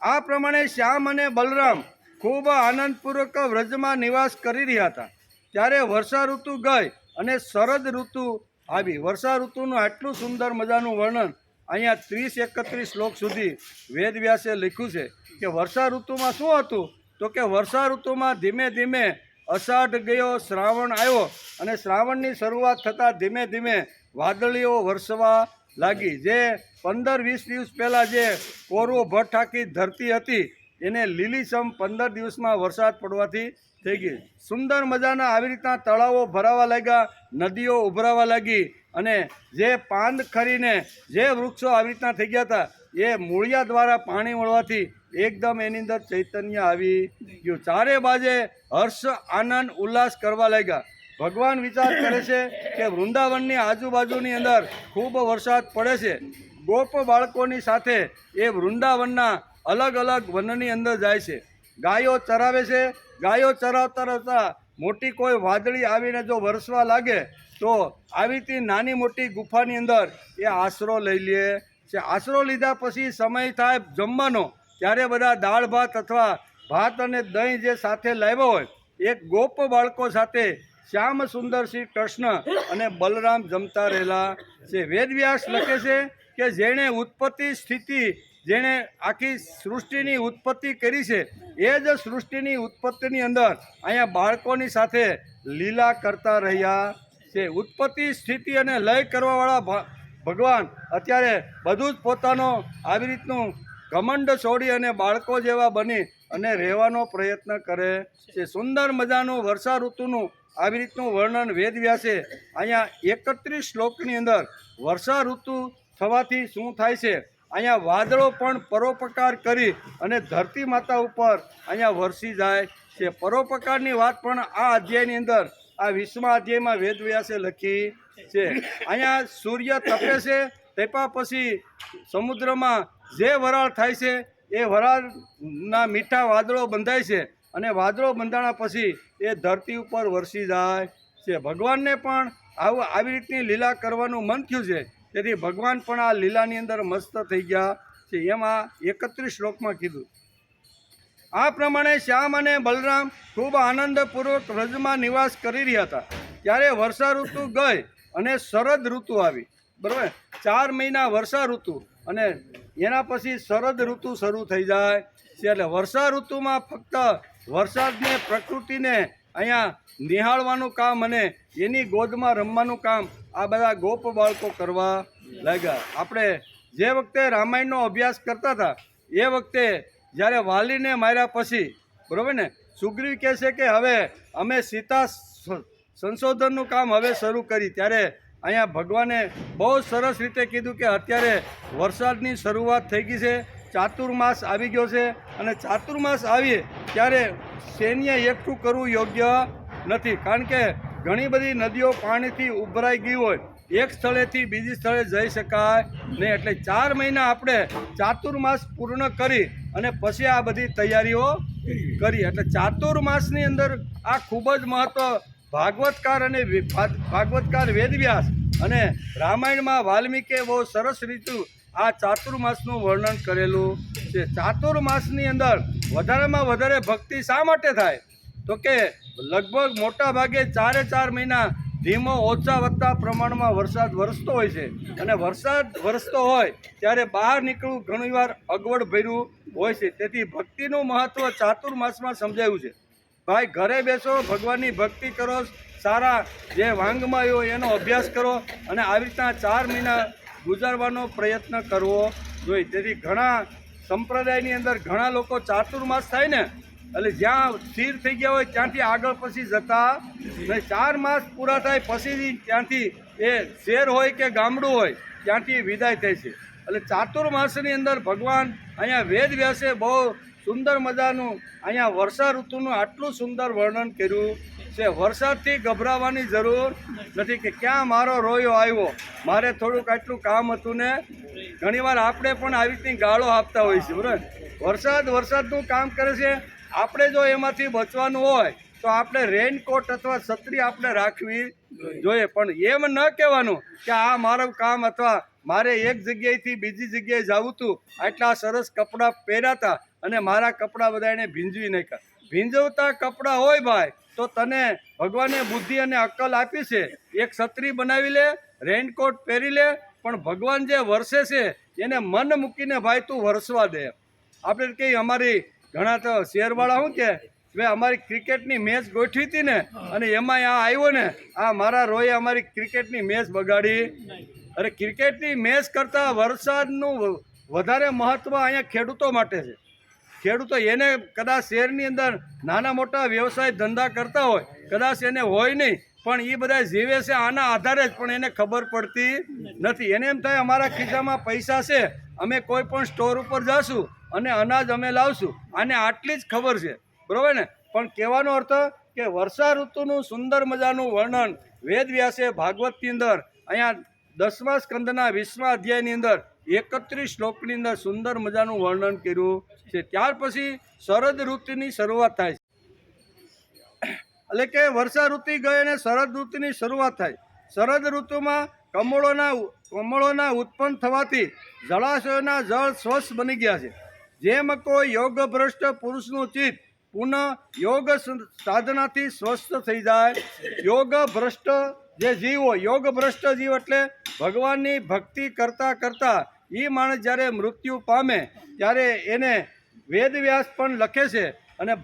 આ પ્રમાણે શ્યામ અને બલરામ ખૂબ આનંદપૂર્વક વ્રજમાં નિવાસ કરી રહ્યા હતા. ત્યારે વર્ષા ઋતુ ગઈ અને શરદ ઋતુ આવી. વર્ષા ઋતુનું આટલું સુંદર મજાનું વર્ણન અહીંયા 30-31 શ્લોક સુધી વેદવ્યાસે લખ્યું છે કે વર્ષા ઋતુમાં શું હતું, તો કે વર્ષા ઋતુમાં ધીમે ધીમે અષાઢ ગયો, શ્રાવણ આવ્યો અને શ્રાવણની શરૂઆત થતાં ધીમે ધીમે વાદળીઓ વરસવા લાગી. જે 15-20 દિવસ પહેલાં જે કોરું ભઠ આખી ધરતી હતી એને લીલીછમ 15 દિવસમાં વરસાદ પડવાથી થઈ ગઈ. સુંદર મજાના આવી રીતના તળાવો ભરાવા લાગ્યા, નદીઓ ઉભરાવા લાગી અને જે પાંદ ખરીને જે વૃક્ષો આવી રીતના થઈ ગયા હતા એ મૂળિયા દ્વારા પાણી મળવાથી એકદમ એની અંદર ચૈતન્ય આવી ગયું. ચારે બાજે હર્ષ આનંદ ઉલ્લાસ કરવા લાગ્યા. ભગવાન વિચાર કરે છે કે વૃંદાવનની આજુબાજુની અંદર ખૂબ વરસાદ પડે છે. ગોપ બાળકોની સાથે એ વૃંદાવનના અલગ અલગ વનની અંદર જાય છે, ગાયો ચરાવે છે. ગાયો ચરાવતા રહેતા મોટી કોઈ વાદળી આવીને જો વરસવા લાગે તો આવી રીતે નાની મોટી ગુફાની અંદર એ આશરો લઈ લે છે. આશરો લીધા પછી સમય થાય જમવાનો, ત્યારે બધા દાળ ભાત અથવા ભાત અને દહીં જે સાથે લાવ્યા હોય એક ગોપ બાળકો સાથે શ્યામ સુંદર શ્રી કૃષ્ણ અને બલરામ જમતા રહેલા છે. વેદવ્યાસ લખે છે કે જેણે ઉત્પત્તિ સ્થિતિ, જેણે આખી સૃષ્ટિની ઉત્પત્તિ કરી છે એ જ સૃષ્ટિની ઉત્પત્તિની અંદર અહીંયા બાળકોની સાથે લીલા કરતા રહ્યા છે. ઉત્પત્તિ સ્થિતિ અને લય કરવાવાળા ભગવાન અત્યારે બધું જ પોતાનો આવી રીતનું ઘમંડ છોડી અને બાળકો જેવા બની અને રહેવાનો પ્રયત્ન કરે છે. સુંદર મજાનું વર્ષા ઋતુનું આવી રીતનું વર્ણન વેદવ્યાસે અહીંયા 31 શ્લોકની અંદર વર્ષા ઋતુ થવાથી શું થાય છે, અહીંયા વાદળો પણ પરોપકાર કરી અને ધરતી માતા ઉપર અહીંયા વરસી જાય છે. પરોપકારની વાત પણ આ અધ્યાયની અંદર આ 20મા અધ્યાયમાં વેદવ્યાસે લખી છે. અહીંયા સૂર્ય તપે છે, તપ્યા પછી સમુદ્રમાં જે વરાળ થાય છે એ વરાળના મીઠા વાદળો બંધાય છે અને વાદળો બંધાણા પછી એ ધરતી ઉપર વરસી જાય છે. ભગવાનને પણ આવી રીતની લીલા કરવાનું મન થયું છે, તેથી ભગવાન પણ આ લીલાની અંદર મસ્ત થઈ ગયા છે. એમાં 31 શ્લોકમાં કીધું. આ પ્રમાણે શ્યામ અને બલરામ ખૂબ આનંદપૂર્વક વ્રજમાં નિવાસ કરી રહ્યા હતા. ત્યારે વર્ષા ઋતુ ગઈ અને શરદ ઋતુ આવી. બરાબર, 4 મહિના વર્ષા ઋતુ અને એના પછી શરદ ઋતુ શરૂ થઈ જાય છે. એટલે વર્ષા ઋતુમાં ફક્ત વરસાદને, પ્રકૃતિને અહીંયા નિહાળવાનું કામ અને એની ગોદમાં રમવાનું કામ આ બધા ગોપ બાળકો કરવા લાગ્યા. આપણે જે વખતે રામાયણનો અભ્યાસ કરતા હતા એ વખતે જ્યારે વાલીને માર્યા પછી, બરાબર ને, સુગ્રીવ કહે છે કે હવે અમે સીતા સંશોધનનું કામ હવે શરૂ કરી, ત્યારે અહીંયા ભગવાને બહુ સરસ રીતે કીધું કે અત્યારે વરસાદની શરૂઆત થઈ ગઈ છે, ચાતુર્માસ આવી ગયો છે અને ચાતુર્માસ આવીએ ત્યારે સૈન્ય એકઠું કરવું યોગ્ય નથી, કારણ કે ઘણી બધી નદીઓ પાણીથી ઉભરાઈ ગઈ હોય, એક સ્થળેથી બીજી સ્થળે જઈ શકાય નહીં. એટલે 4 મહિના આપણે ચાતુર્માસ પૂર્ણ કરી અને પછી આ બધી તૈયારીઓ કરી. એટલે ચાતુર્માસની અંદર આ ખૂબ જ મહત્વ ભાગવતકાર અને ભાગવતકાર વેદવ્યાસ અને રામાયણમાં વાલ્મીકે બહુ સરસ રીતે આ ચાતુર્માસનું વર્ણન કરેલું છે. ચાતુર્માસની અંદર વધારેમાં વધારે ભક્તિ શા માટે થાય તો કે લગભગ મોટા ભાગે 4 મહિના ધીમો ઓછા વધતા પ્રમાણમાં વરસાદ વરસતો હોય છે અને વરસાદ વરસતો હોય ત્યારે બહાર નીકળવું ઘણીવાર અગવડ ભર્યું હોય છે. તેથી ભક્તિનું મહત્ત્વ ચાતુર્માસમાં સમજાયું છે. ભાઈ, ઘરે બેસો, ભગવાનની ભક્તિ કરો, સારા જે વાંગમય હોય એનો અભ્યાસ કરો અને આવી રીતના 4 મહિના ગુજારવાનો પ્રયત્ન કરવો જોઈએ. તેથી ઘણા સંપ્રદાયની અંદર ઘણા લોકો ચાતુર્માસ થાય ને એટલે જ્યાં સ્થિર થઈ ગયા હોય ત્યાંથી આગળ પછી જતા નહીં. 4 માસ પૂરા થાય પછી ત્યાંથી એ શહેર હોય કે ગામડું હોય ત્યાંથી વિદાય થાય છે. એટલે ચાતુર્માસની અંદર ભગવાન અહીંયા વેદવ્યાસે બહુ સુંદર મજાનું અહીંયા વર્ષા ઋતુનું આટલું સુંદર વર્ણન કર્યું છે. વરસાદથી ગભરાવાની જરૂર નથી કે ક્યાં મારો રોયો આવ્યો, મારે થોડુંક આટલું કામ હતું ને. ઘણીવાર આપણે પણ આવી રીતની ગાળો આપતા હોઈએ છીએ, બરાબર. વરસાદનું કામ કરે છે. આપણે જો એમાંથી બચવાનું હોય તો આપણે રેનકોટ અથવા છત્રી આપણે રાખવી જોઈએ, પણ એમ ન કહેવાનું કે આ મારું કામ અથવા મારે એક જગ્યાએથી બીજી જગ્યાએ જવું હતું, આટલા સરસ કપડાં પહેર્યા હતા અને મારા કપડાં બધા એને ભીંજવી નાખ્યા. ભીંજવતા કપડાં હોય ભાઈ તો તને ભગવાને બુદ્ધિ અને અક્કલ આપી છે, એક છત્રી બનાવી લે, રેનકોટ પહેરી લે, પણ ભગવાન જે વરસે છે એને મન મૂકીને ભાઈ તું વરસવા દે. આપણે કહીએ અમારી ઘણા તો શહેરવાળા શું કે ભાઈ અમારી ક્રિકેટની મેચ ગોઠવી હતી ને અને એમાં આ આવ્યો ને, આ મારા રોએ અમારી ક્રિકેટની મેચ બગાડી. અરે ક્રિકેટની મેચ કરતાં વરસાદનું વધારે મહત્ત્વ અહીંયા ખેડૂતો માટે છે. ખેડૂતો એને કદાચ શહેરની અંદર નાના મોટા વ્યવસાય ધંધા કરતા હોય, કદાચ એને હોય નહીં, પણ એ બધા જીવે છે આના આધારે જ, પણ એને ખબર પડતી નથી. એને એમ થાય અમારા ખિસ્સામાં પૈસા છે, અમે કોઈ પણ સ્ટોર ઉપર જઈશું અને અનાજ અમે લાવશું, આને આટલી જ ખબર છે, બરાબર ને. પણ કહેવાનો અર્થ કે વર્ષા ઋતુનું સુંદર મજાનું વર્ણન વેદવ્યાસે ભાગવતની અંદર અહીંયા 10મા સ્કંદના 20મા અધ્યાયની અંદર 31 શ્લોકની અંદર સુંદર મજાનું વર્ણન કર્યું છે. ત્યાર પછી શરદ ઋતુની શરૂઆત થાય છે, એટલે કે વર્ષા ઋતુ ગઈ અને શરદ ઋતુની શરૂઆત થાય. શરદ ઋતુમાં કમળોના ઉત્પન્ન થવાથી જળાશયોના જળ સ્વચ્છ બની ગયા છે. જેમ કોઈ યોગ ભ્રષ્ટ પુરુષનું ચિત્ત પુનઃ યોગ સાધનાથી સ્વસ્થ થઈ જાય. યોગ ભ્રષ્ટ જે જીવ હોય, યોગ ભ્રષ્ટ જીવ એટલે ભગવાનની ભક્તિ કરતાં કરતાં એ માણસ જ્યારે મૃત્યુ પામે ત્યારે એને વેદવ્યાસ પણ લખે છે અને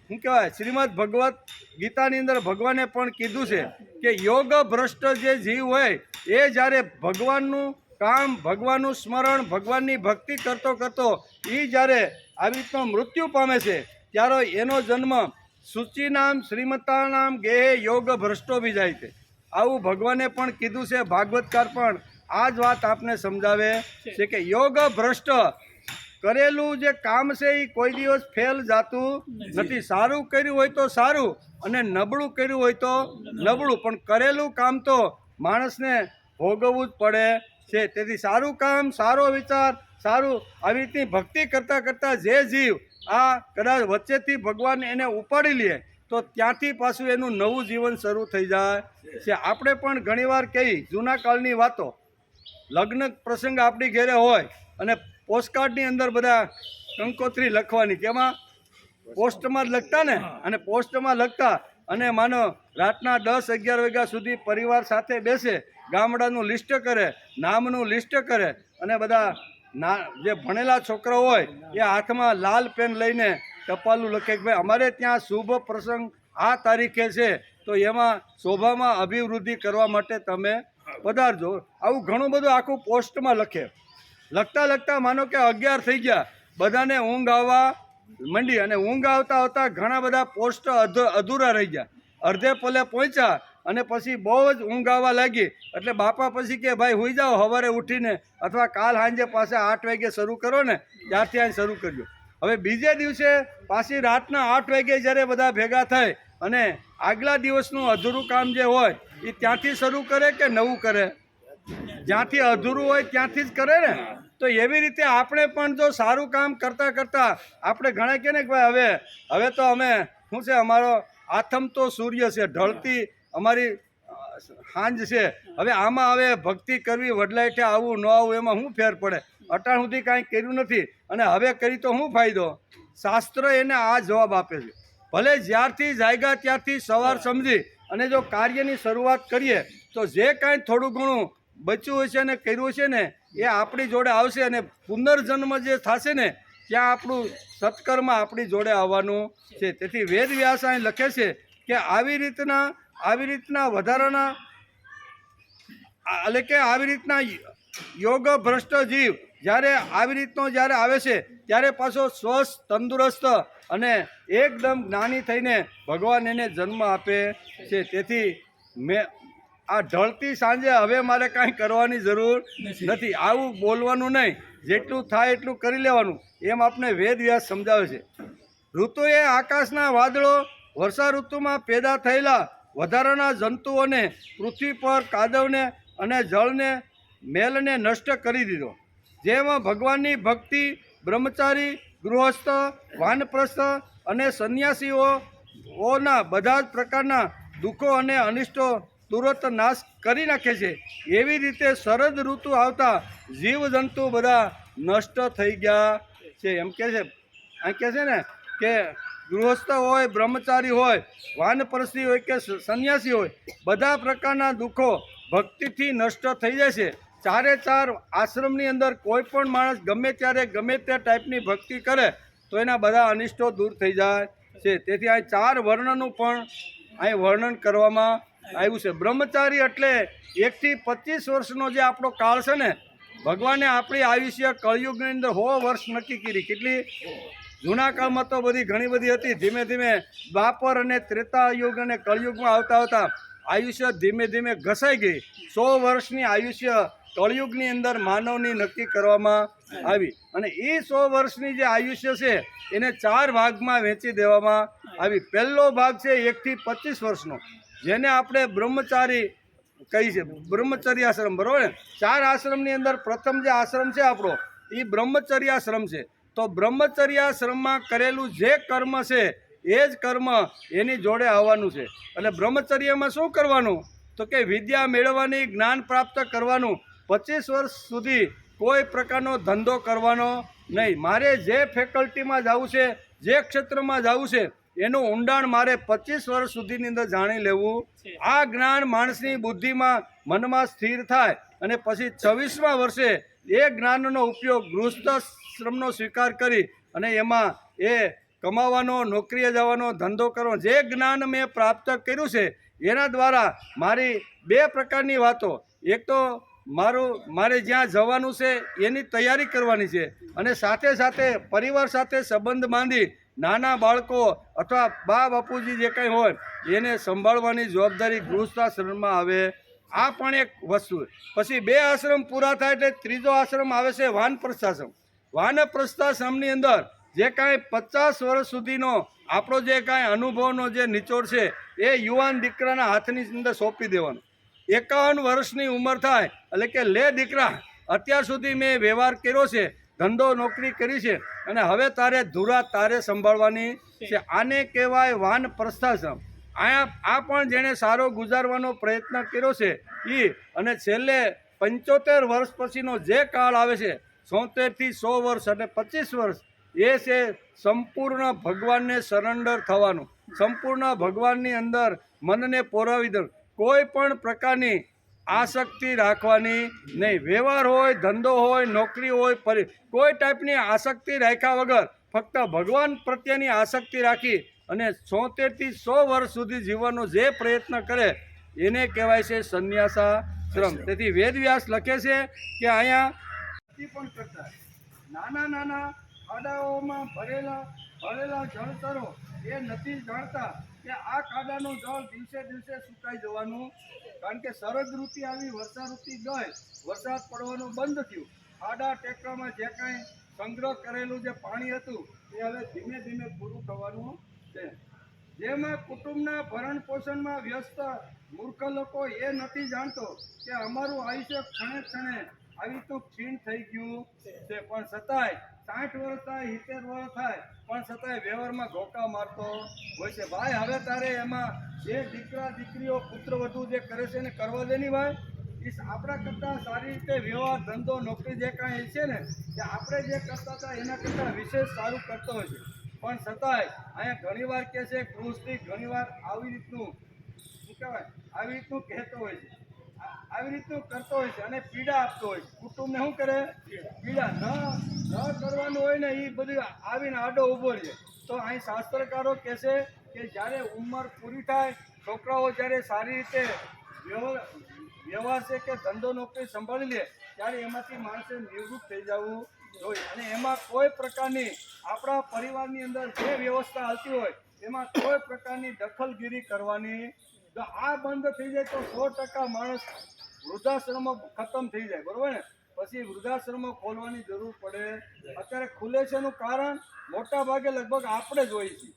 શું કહેવાય શ્રીમદ ભગવદ્ ગીતાની અંદર ભગવાને પણ કીધું છે કે યોગ ભ્રષ્ટ જે જીવ હોય એ જ્યારે ભગવાનનું કામ, ભગવાનનું સ્મરણ, ભગવાનની ભક્તિ કરતો કરતો એ જ્યારે આવી રીતનો મૃત્યુ પામે છે ત્યારે એનો જન્મ સૂચિ નામ શ્રીમતા નામ ગેહે યોગ ભ્રષ્ટો બી જાય છે. આવું ભગવાને પણ કીધું છે. ભાગવતકાર પણ આ જ વાત આપને સમજાવે છે કે યોગ ભ્રષ્ટ કરેલું જે કામ છે એ કોઈ દિવસ ફેલ જાતું નથી. સારું કર્યું હોય તો સારું અને નબળું કર્યું હોય તો નબળું, પણ કરેલું કામ તો માણસને ભોગવવું જ પડે છે. તેથી સારું કામ, સારો વિચાર, સારું આવી રીતની ભક્તિ કરતાં કરતાં જે જીવ આ કદાચ વચ્ચેથી ભગવાન એને ઉપાડી લે તો ત્યાંથી પાછું એનું નવું જીવન શરૂ થઈ જાય છે. આપણે પણ ઘણીવાર કહી જૂના કાળની વાતો, લગ્ન પ્રસંગ આપણી ઘેરે હોય અને પોસ્ટકાર્ડની અંદર બધા કંકોત્રી લખવાની, કેમાં પોસ્ટમાં જ લખતા ને, અને પોસ્ટમાં લખતા અને માનો રાતના 10-11 વાગ્યા સુધી પરિવાર સાથે બેસે, ગામડાનું લિસ્ટ કરે, નામનું લિસ્ટ કરે અને બધા જે ભણેલા છોકરાઓ હોય એ હાથમાં લાલ પેન લઈને ટપાલું લખે કે ભાઈ અમારે ત્યાં શુભ પ્રસંગ આ તારીખે છે તો એમાં શોભામાં અભિવૃદ્ધિ કરવા માટે તમે પધારજો. આવું ઘણું બધું આખું પોસ્ટમાં લખે. લખતા માનો કે 11 થઈ ગયા, બધાને ઊંઘ આવવા માંડી અને ઊંઘ આવતા આવતા ઘણા બધા પોસ્ટ અધૂરા રહી ગયા. અડધે પલે પહોંચ્યા અને પછી બહુ જ ઊંઘ આવવા લાગી એટલે બાપા પછી કે ભાઈ હુઈ જાઓ, સવારે ઉઠીને અથવા કાલ સાંજે પાછા 8 વાગે શરૂ કરો ને, ત્યારથી આ શરૂ કરજો. હવે બીજે દિવસે પાછી રાતના 8 વાગે જ્યારે બધા ભેગા થાય અને આગલા દિવસનું અધૂરું કામ જે હોય એ ત્યાંથી શરૂ કરે કે નવું કરે? જ્યાંથી અધૂરું હોય ત્યાંથી જ કરે ને. તો એવી રીતે આપણે પણ જો સારું કામ કરતાં કરતાં આપણે ઘણા કહે ને કે ભાઈ હવે તો અમે શું છે, અમારો આથમ તો સૂર્ય છે, ઢળતી અમારી સાંજ છે, હવે આમાં હવે ભક્તિ કરવી, વડલાઈઠે આવું ન આવું એમાં શું ફેર પડે? અટાણ સુધી કાંઈ કર્યું નથી અને હવે કરી તો શું ફાયદો? શાસ્ત્ર એને આ જવાબ આપે છે. ભલે જ્યારથી જાગ્યા ત્યારથી સવાર સમજી અને જો કાર્યની શરૂઆત કરીએ તો જે કાંઈ થોડું ઘણું બચ્યું હોય છે ને કર્યું છે ને એ આપણી જોડે આવશે અને પુનર્જન્મ જે થશે ને ત્યાં આપણું સત્કર્મ આપણી જોડે આવવાનું છે. તેથી વેદ વ્યાસ અહીં લખે છે કે આવી રીતના વધારાના એટલે કે આવી રીતના યોગ ભ્રષ્ટ જીવ જ્યારે આવી રીતનો જ્યારે આવે છે ત્યારે પાછો સ્વસ્થ, તંદુરસ્ત અને એકદમ જ્ઞાની થઈને ભગવાન એને જન્મ આપે છે. તેથી આ ઢળતી સાંજે હવે મારે કાંઈ કરવાની જરૂર નથી, આવું બોલવાનું નહીં, જેટલું થાય એટલું કરી લેવાનું, એમ આપણે વેદ વ્યાસ સમજાવે છે. ઋતુએ આકાશના વાદળો, વર્ષા ઋતુમાં પેદા થયેલા વધારાના જંતુઓને, પૃથ્વી પર કાદવને અને જળને, મેલને નષ્ટ કરી દીધો. જેમાં ભગવાનની ભક્તિ બ્રહ્મચારી, ગૃહસ્થ, વાનપ્રસ્થ અને સંન્યાસીઓના બધા જ પ્રકારના દુઃખો અને અનિષ્ટો તુરંત નાશ કરી નાખે છે. એવી રીતે શરદ ઋતુ આવતા જીવજંતુ બધા નષ્ટ થઈ ગયા છે. એમ કહે છે, આ કહે છે ને કે ગૃહસ્થ હોય, બ્રહ્મચારી હોય, વાનપ્રસ્થી હોય કે સંન્યાસી હોય, બધા પ્રકારના દુઃખો ભક્તિથી નષ્ટ થઈ જાય છે. ચારે ચાર આશ્રમની અંદર કોઈ પણ માણસ ગમે ત્યારે ગમે તે ટાઈપની ભક્તિ કરે તો એના બધા અનિષ્ટો દૂર થઈ જાય છે. તેથી આ 4 વર્ણનું પણ અહીં વર્ણન કરવામાં આવ્યું છે. બ્રહ્મચારી એટલે 1 થી 25 વર્ષનો જે આપણો કાળ છે ને, ભગવાને આપણી આયુષ્ય કળયુગની અંદર 100 વર્ષ નક્કી કરી. કેટલી? જૂના કાળમાં તો બધી ઘણી બધી હતી. ધીમે ધીમે દ્વાપર અને ત્રેતા યુગ અને કળયુગમાં આવતા આવતા આયુષ્ય ધીમે ધીમે ઘસાઈ ગઈ. 100 વર્ષની આયુષ્ય કળયુગની અંદર માનવની નક્કી કરવામાં આવી અને એ 100 વર્ષની જે આયુષ્ય છે એને 4 ભાગમાં વહેંચી દેવામાં આવી. પહેલો ભાગ છે 1 થી 25 વર્ષનો, જેને આપણે બ્રહ્મચારી કહી છે, બ્રહ્મચર્ય આશ્રમ, બરોબર ને? 4 આશ્રમની અંદર પ્રથમ જે આશ્રમ છે આપણો એ બ્રહ્મચર્ય આશ્રમ છે. તો બ્રહ્મચર્ય આશ્રમમાં કરેલું જે કર્મ છે એ જ કર્મ એની જોડે આવવાનું છે. એટલે બ્રહ્મચર્યમાં શું કરવાનું? તો કે વિદ્યા મેળવવાની, જ્ઞાન પ્રાપ્ત કરવાનું. 25 વર્ષ સુધી કોઈ પ્રકારનો ધંધો કરવાનો નહીં. મારે જે ફેકલ્ટીમાં જવું છે, જે ક્ષેત્રમાં જવું છે એનું ઊંડાણ મારે 25 વર્ષ સુધીની અંદર જાણી લેવું. આ જ્ઞાન માણસની બુદ્ધિમાં, મનમાં સ્થિર થાય અને પછી 26મા વર્ષે એ જ્ઞાનનો ઉપયોગ ગૃહસ્થાશ્રમનો સ્વીકાર કરી અને એમાં એ કમાવાનો, નોકરીએ જવાનો, ધંધો કરવાનો, જે જ્ઞાન મેં પ્રાપ્ત કર્યું છે એના દ્વારા મારી 2 પ્રકારની વાતો. એક તો મારે જ્યાં જવાનું છે એની તૈયારી કરવાની છે અને સાથે સાથે પરિવાર સાથે સંબંધ બાંધી નાના બાળકો અથવા બા બાપુજી જે કંઈ હોય એને સંભાળવાની જવાબદારી ગૃહસ્થાશ્રમમાં આવે. આ પણ એક વસ્તુ. પછી 2 આશ્રમ પૂરા થાય એટલે ત્રીજો આશ્રમ આવે છે વાનપ્રસ્થાશ્રમ. વાનપ્રસ્થાશ્રમની અંદર જે કાંઈ 50 વર્ષ સુધીનો આપણો જે કાંઈ અનુભવનો જે નિચોડ છે એ યુવાન દીકરાના હાથની અંદર સોંપી દેવાનો. 51 વર્ષની ઉંમર થાય એટલે કે લે દીકરા, અત્યાર સુધી મેં વ્યવહાર કર્યો છે, ધંધો નોકરી કરી છે અને હવે તારે ધુરા તારે સંભાળવાની છે. આને કહેવાય વાનપ્રસ્થાશ્રમ. આ પણ જેણે સારો ગુજારવાનો પ્રયત્ન કર્યો છે એ અને છેલ્લે 75 વર્ષ પછીનો જે કાળ આવે છે 76 થી 100 વર્ષ અને 25 વર્ષ એ છે સંપૂર્ણ ભગવાનને સરેન્ડર થવાનું. સંપૂર્ણ ભગવાનની અંદર મનને પોરાવી દે. કોઈ પણ પ્રકારની આસક્તિ રાખવાની નહીં. વ્યવહાર હોય, ધંધો હોય, નોકરી હોય, કોઈ ટાઈપની આસક્તિ રાખ્યા વગર ફક્ત ભગવાન પ્રત્યેની આસક્તિ રાખી અને 76 થી 100 વર્ષ સુધી જીવવાનો જે પ્રયત્ન કરે એને કહેવાય છે સંન્યાસાશ્રમ. તેથી વેદવ્યાસ લખે છે કે અહીંયા પણ કરતા નાના નાના ખાડાઓમાં ભરેલા જળચરો એ નથી જાણતા કે આ ખાડાનું જળ દિવસે દિવસે સુકાઈ જવાનું. કારણ કે શરદ ઋતુ આવી, વર્ષા ઋતુ ગઈ, વરસાદ પડવાનું બંધ થયું. ખાડા ટેકરામાં જે કાંઈ સંગ્રહ કરેલું જે પાણી હતું એ હવે ધીમે ધીમે પૂરું થવાનું છે. જેમાં કુટુંબના ભરણ પોષણમાં વ્યસ્ત મૂર્ખ લોકો એ નથી જાણતો કે અમારું આયુષ્ય ક્ષણે ક્ષણે આવી તો ક્ષીણ થઈ ગયું છે. પણ છતાંય 60 વર્ષ થાય, 70 વર્ષ થાય પણ છતાંય વ્યવહારમાં ઘોકા મારતો હોય છે. ભાઈ હવે તારે એમાં જે દીકરા દીકરીઓ પુત્ર વધુ જે કરે છે એને કરવા દે નહીં ભાઈ. એ આપણા કરતાં સારી રીતે વ્યવહાર, ધંધો, નોકરી જે કાંઈ છે ને કે આપણે જે કરતા હતા એના કરતાં વિશેષ સારું કરતો હોય છે. પણ છતાંય અહીંયા ઘણીવાર કહે છે ગૃહસ્થી ઘણીવાર આવી રીતનું શું કહેવાય, આવી રીતનું કહેતો હોય છે, આવી રીતનું કરતો હોય છે અને પીડા આપતો હોય છે. કુટુંબને શું કરે? પીડા ન કરવાનું હોય ને એ બધું આવીને આડો ઊભો રહે. તો અહીં શાસ્ત્રકારો કહે છે કે જ્યારે ઉંમર પૂરી થાય, છોકરાઓ જ્યારે સારી રીતે વ્યવહાર છે કે ધંધો નોકરી સંભાળી લે ત્યારે એમાંથી માણસે નિવૃત્ત થઈ જવું જોઈએ. અને એમાં કોઈ પ્રકારની આપણા પરિવારની અંદર જે વ્યવસ્થા હાલતી હોય એમાં કોઈ પ્રકારની દખલગીરી કરવાની. જો આ બંધ થઈ જાય તો 100% માણસ વૃદ્ધાશ્રમો ખતમ થઈ જાય, બરોબર ને? પછી વૃદ્ધાશ્રમો ખોલવાની જરૂર પડે. અત્યારે ખુલે છે એનું કારણ મોટા ભાગે લગભગ આપણે જ હોઈએ છીએ.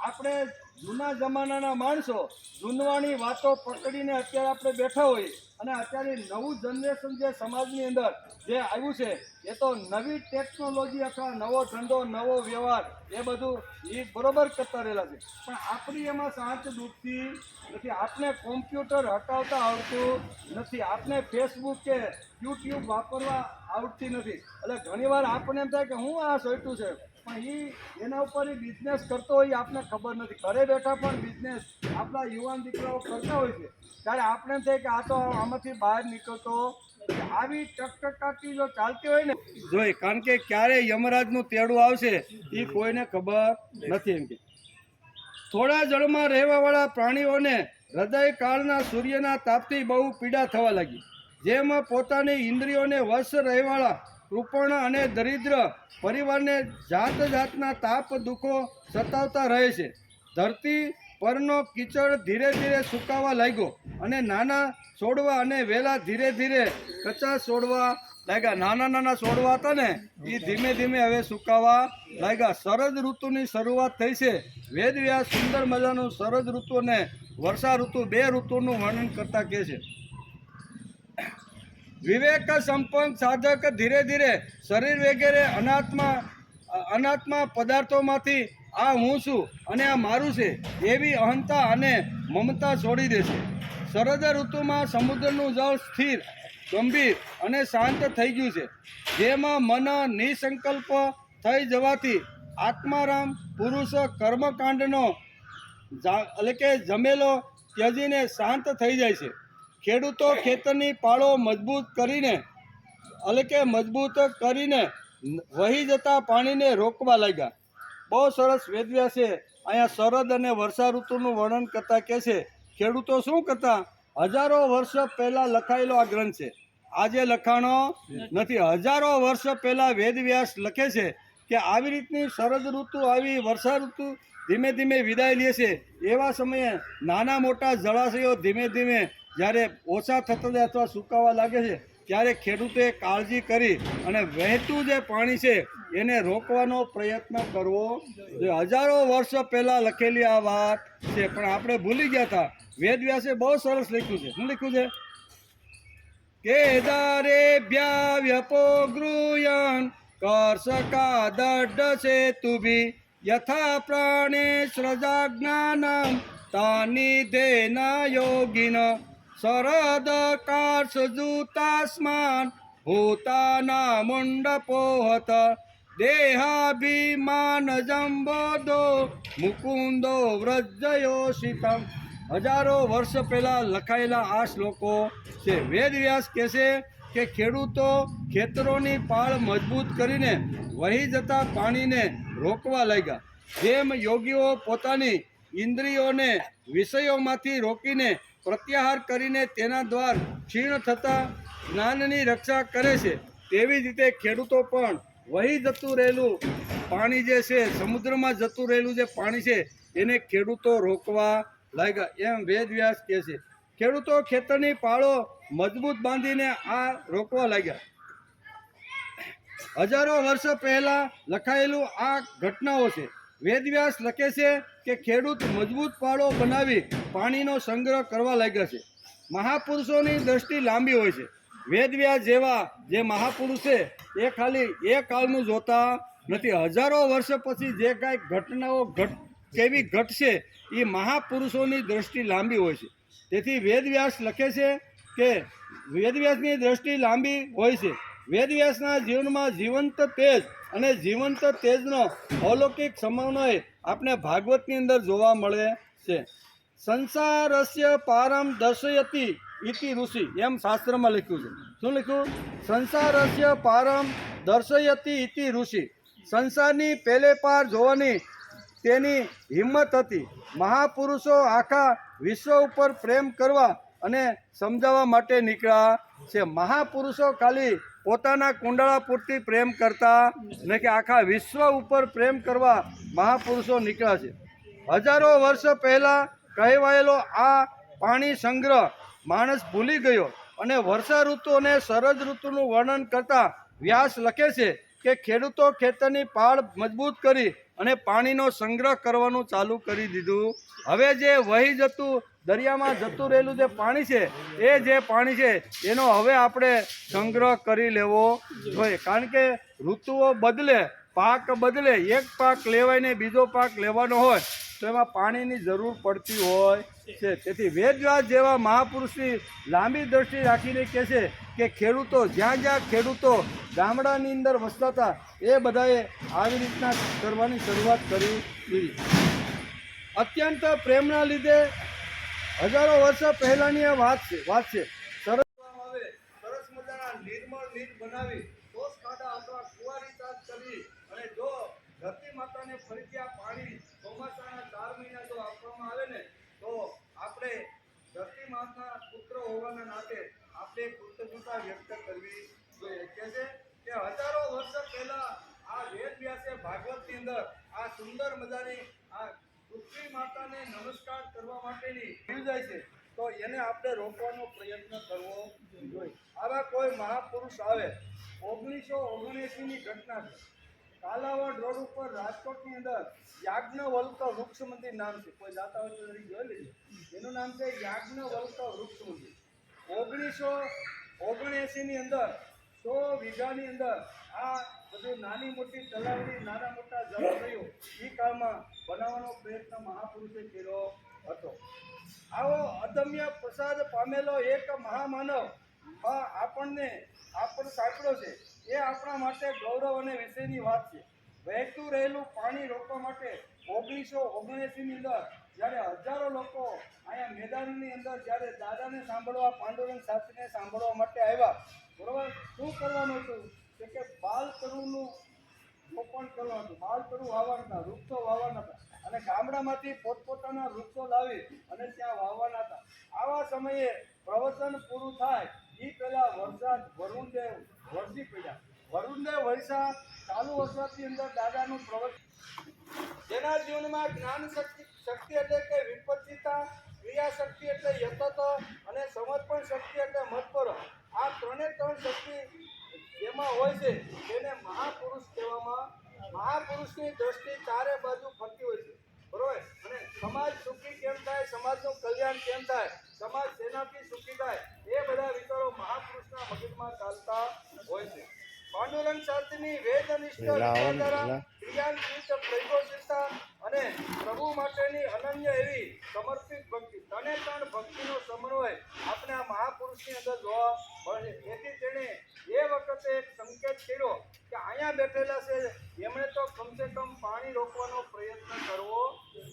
આપણે જૂના જમાનાના માણસો જૂનવાણી વાતો પકડીને અત્યારે આપણે બેઠા હોઈએ અને અત્યારે નવું જનરેશન જે સમાજની અંદર જે આવ્યું છે એ તો નવી ટેકનોલોજી અથવા નવો ધંધો, નવો વ્યવહાર એ બધું એ બરોબર કરતા રહેલા છે. પણ આપણી એમાં સાંચ ડૂબતી નથી. આપણે કોમ્પ્યુટર હટાવતા આવડતું નથી. આપણે ફેસબુક કે યુટ્યુબ વાપરવા આવડતી નથી. એટલે ઘણીવાર આપણને એમ થાય કે હું આ સોઈટું છે પણ એના ઉપર બિઝનેસ કરતો હોય આપને ખબર નથી. ઘરે બેઠા પણ બિઝનેસ આપણા યુવાન દીકરાઓ કરતા હોય છે ત્યારે આપણે એમ થાય કે આ તો આમાંથી બહાર નીકળતો. આવી ટકટકાટી જો ચાલતી હોય ને જોઈ, કારણ કે ક્યારે યમરાજનું તેડું આવશે એ કોઈને ખબર નથી. એમ કે થોડા જળમાં રહેવાવાળા પ્રાણીઓને હૃદય કાળના સૂર્યના તાપથી બહુ પીડા થવા લાગી. જેમાં પોતાની ઇન્દ્રિયોને વશ રહેવાળા કૃપણ અને દરિદ્ર પરિવારને જાત જાતના તાપ દુઃખો સતાવતા રહે છે. ધરતી પરનો કીચડ ધીરે ધીરે સુકાવા લાગ્યો અને નાના છોડવા અને વેલા ધીરે ધીરે કચ્ચા છોડવા લાગ્યા. નાના નાના છોડવા હતા ને એ ધીમે ધીમે હવે સુકાવા લાગ્યા. શરદ ઋતુની શરૂઆત થઈ છે. વેદવ્યાસ સુંદર મજાનું શરદ ઋતુ અને વર્ષા ઋતુ બે ઋતુનું વર્ણન કરતા કહે છે. વિવેક સંપન્ન સાધક ધીરે ધીરે શરીર વગેરે અનાત્મા પદાર્થોમાંથી આ હું છું અને આ મારું છે એવી અહંતા અને મમતા છોડી દેશે. શરદ ઋતુમાં સમુદ્રનું જળ સ્થિર, ગંભીર અને શાંત થઈ ગયું છે. જેમાં મન નિસંકલ્પ થઈ જવાથી આત્મારામ પુરુષ કર્મકાંડનો એટલે કે જમેલો ત્યજીને શાંત થઈ જાય છે. ખેડૂતો ખેતરની પાળો મજબૂત કરીને વહી જતા પાણીને રોકવા લાગ્યા. બહુ સરસ વેદવ્યાસે અહીંયા શરદ અને વર્ષા ઋતુનું વર્ણન કરતા કહે છે ખેડૂતો શું કરતા, હજારો વર્ષ પહેલાં લખાયેલો આ ગ્રંથ છે, આજે લખાણો નથી. હજારો વર્ષ પહેલાં વેદવ્યાસ લખે છે કે આવી રીતની શરદ ઋતુ આવી, વર્ષા ઋતુ ધીમે ધીમે વિદાય લે છે. એવા સમયે નાના મોટા જળાશયો ધીમે ધીમે જ્યારે ઓછા થતા જાય અથવા સુકાવા લાગે છે ત્યારે ખેડૂતે કાળજી કરી અને વહેતું જે પાણી છે એને રોકવાનો પ્રયત્ન કરવો જોઈએ. હજારો વર્ષ પહેલાં લખેલી આ વાત છે પણ આપણે ભૂલી ગયા હતા. વેદવ્યાસે બહુ સરસ લખ્યું છે. શું લખ્યું છે? કેદારેભ્યા વ્યપોગૃહ્યન કર્ષકા દઢ સેતુભી યથા પ્રાણે સ્રજાજ્ઞાનમ તાનિધેના યોગિન શરદ કાર્ષજુતાસ્માન ભૂતાના મુંડપોહત દેહાભિમાન જંબોદો મુકુંદો વ્રજયોષિતમ. હજારો વર્ષ પહેલાં લખાયેલા આ શ્લોકો છે. વેદવ્યાસ કહે છે કે ખેડૂતો ખેતરોની પાળ મજબૂત કરીને વહી જતા પાણીને રોકવા લાગ્યા. જેમ યોગીઓ પોતાની ઇન્દ્રિયોને વિષયોમાંથી રોકીને પ્રત્યાહાર કરીને તેના દ્વારા ક્ષીણ થતા જ્ઞાનની રક્ષા કરે છે, તેવી જ રીતે ખેડૂતો પણ વહી જતું રહેલું પાણી જે છે, સમુદ્રમાં જતું રહેલું જે પાણી છે એને ખેડૂતો રોકવા લાગ્યા. એમ વેદવ્યાસ કહે છે. ખેડૂતો ખેતરની પાળો મજબૂત બાંધીને આ રોકવા લાગ્યા. હજારો વર્ષ પહેલાં લખાયેલું આ ઘટનાઓ છે. વેદવ્યાસ લખે છે કે ખેડૂત મજબૂત પાળો બનાવી પાણીનો સંગ્રહ કરવા લાગ્યા છે. મહાપુરુષોની દ્રષ્ટિ લાંબી હોય છે. વેદવ્યાસ જેવા જે મહાપુરુષ છે એ ખાલી એ કાળનું જોતા નથી. હજારો વર્ષ પછી જે કાંઈ ઘટનાઓ કેવી ઘટશે એ મહાપુરુષોની દ્રષ્ટિ લાંબી હોય છે. તેથી વેદવ્યાસ લખે છે કે વેદવ્યાસની દ્રષ્ટિ લાંબી હોય છે. વેદવ્યાસના જીવનમાં જીવંત તેજ અને જીવંત તેજનો અલૌકિક સમન્વય આપણે ભાગવતની અંદર જોવા મળે છે. સંસારસ્ય પારમ દર્શયતી ઇતિ ઋષિ, એમ શાસ્ત્રમાં લખ્યું છે. શું લખ્યું? સંસારસ્ય પારમ દર્શયતી ઇતિ ઋષિ. સંસારની પેલે પાર જોવાની તેની હિંમત હતી. મહાપુરુષો આખા વિશ્વ ઉપર પ્રેમ કરવા અને સમજાવવા માટે નીકળ્યા છે. મહાપુરુષો ખાલી પોતાના કુંડળા પૂરતી પ્રેમ કરતા ને કે આખા વિશ્વ ઉપર પ્રેમ કરવા મહાપુરુષો નીકળ્યા છે. હજારો વર્ષ પહેલાં કહેવાયેલો આ પાણી સંગ્રહ માણસ ભૂલી ગયો અને વર્ષા ઋતુ અને શરદ ઋતુનું વર્ણન કરતા વ્યાસ લખે છે કે ખેડૂતો ખેતરની પાળ મજબૂત કરી અને પાણીનો સંગ્રહ કરવાનું ચાલુ કરી દીધું. હવે જે વહી જતું દરિયામાં જતું રહેલું જે પાણી છે એ જે પાણી છે એનો હવે આપણે સંગ્રહ કરી લેવો જોઈએ. કારણ કે ઋતુઓ બદલે, પાક બદલે, એક પાક લેવાઈને બીજો પાક લેવાનો હોય તો એમાં પાણીની જરૂર પડતી હોય છે. તેથી વેદવ્યાસ જેવા મહાપુરુષની લાંબી દ્રષ્ટિ રાખીને કહે છે કે ખેડૂતો જ્યાં ખેડૂતો ગામડાની અંદર વસતા હતા એ બધાએ આવી રીતના કરવાની શરૂઆત કરી દીધી. અત્યંત પ્રેમના લીધે હજારો વર્ષ પહેલાંની આ વાત છે. સરસ મજાના નિર્મળ નીર બનાવી કોસ ખાડા અથવા કુંવારી ચાસ કરી અને જો ધરતી માતાને ફરીથી આ પાણી ચોમાસાના 4 મહિના જો આપવામાં આવે ને તો આપણે ધરતી માતા પુત્ર હોવાના નાતે આપણે કૃતજ્ઞતા વ્યક્ત કરવી જોઈએ. કહે છે કે હજારો વર્ષ પહેલા આ વેદ વ્યાસે ભાગવતની અંદર આ સુંદર મજાની આ પૃથ્વી માતાને નમસ્કાર કરવા માટેની યોજાય છે, તો એને આપણે રોકવાનો પ્રયત્ન કરવો જોઈએ. આવા કોઈ મહાપુરુષ આવે. 1979 ની ઘટના છે. કાલાવડ રોડ ઉપર રાજકોટની અંદર યાજ્ઞવલ્ક વૃક્ષ મંદિર નામ છે. કોઈ જાતા હોય તો જોઈ લેજો. એનું નામ છે યાજ્ઞવલ્ક વૃક્ષ મંદિર. 1979 ની અંદર 100 વીઘાની અંદર આ બધું નાની મોટી તલાવડી નાના મોટા જળાશયો એ કાળમાં બનાવવાનો પ્રયત્ન મહાપુરુષે કર્યો હતો. આવો અદમ્ય પ્રસાદ પામેલો એક મહામાનવ આપણને સાંકળો છે. એ આપણા માટે ગૌરવ અને વિષયની વાત છે. વહેતું રહેલું પાણી રોકવા માટે 1979 ની અંદર જ્યારે હજારો લોકો અહીંયા મેદાનની અંદર જ્યારે દાદાને સાંભળવા, પાંડુરંગ શાસ્ત્રીને સાંભળવા માટે આવ્યા, બરોબર, શું કરવાનું હતું કે બાલતરુનું રોપણ કરવાનું હતું. બાલતરુ વાવવાના હતા, વૃક્ષો વાવવાના હતા અને ગામડામાંથી પોતપોતાના વૃક્ષો લાવી અને ત્યાં વાવવાના હતા. આવા સમયે પ્રવચન પૂરું થાય એ પહેલા વરસાદ વરુણદેવ વરસી પડ્યા. વરુણદેવ વરસા ચાલુ વરસાદની અંદર દાદાનું પ્રવચન, જેના જીવનમાં જ્ઞાન શક્તિ એટલે કે વિપત્તિતા, ક્રિયા શક્તિ એટલે યતત અને સમર્પણ શક્તિ એટલે મતપર. આ ત્રણે ત્રણ શક્તિ જેમાં હોય છે તેને મહાપુરુષ કહેવામાં. મહાપુરુષની દ્રષ્ટિ ચારે બાજુ ફરતી હોય છે, બરોબર. અને સમાજ સુખી કેમ થાય, સમાજનું કલ્યાણ કેમ થાય, સમાજ તેનાથી સુખી થાય, એ બધા વિચારો મહાપુરુષના મગજમાં ચાલતા હોય છે. પાંડુરંગ શાસ્ત્રીની વેદનિષ્ઠ વિચારધારા, ક્રિયાન્વિત પ્રયોગશીલતા અને પ્રભુ માટેની અનન્ય એવી સમર્પિત ભક્તિ, ત્રણે ત્રણ ભક્તિનો સમન્વય આપણે આ મહાપુરુષની અંદર જોવા મળે છે. તેથી તેણે એ વખતે એક સંકેત કર્યો કે અહીંયા બેઠેલા છે એમણે તો કમસે કમ પાણી રોકવાનો પ્રયત્ન કરવો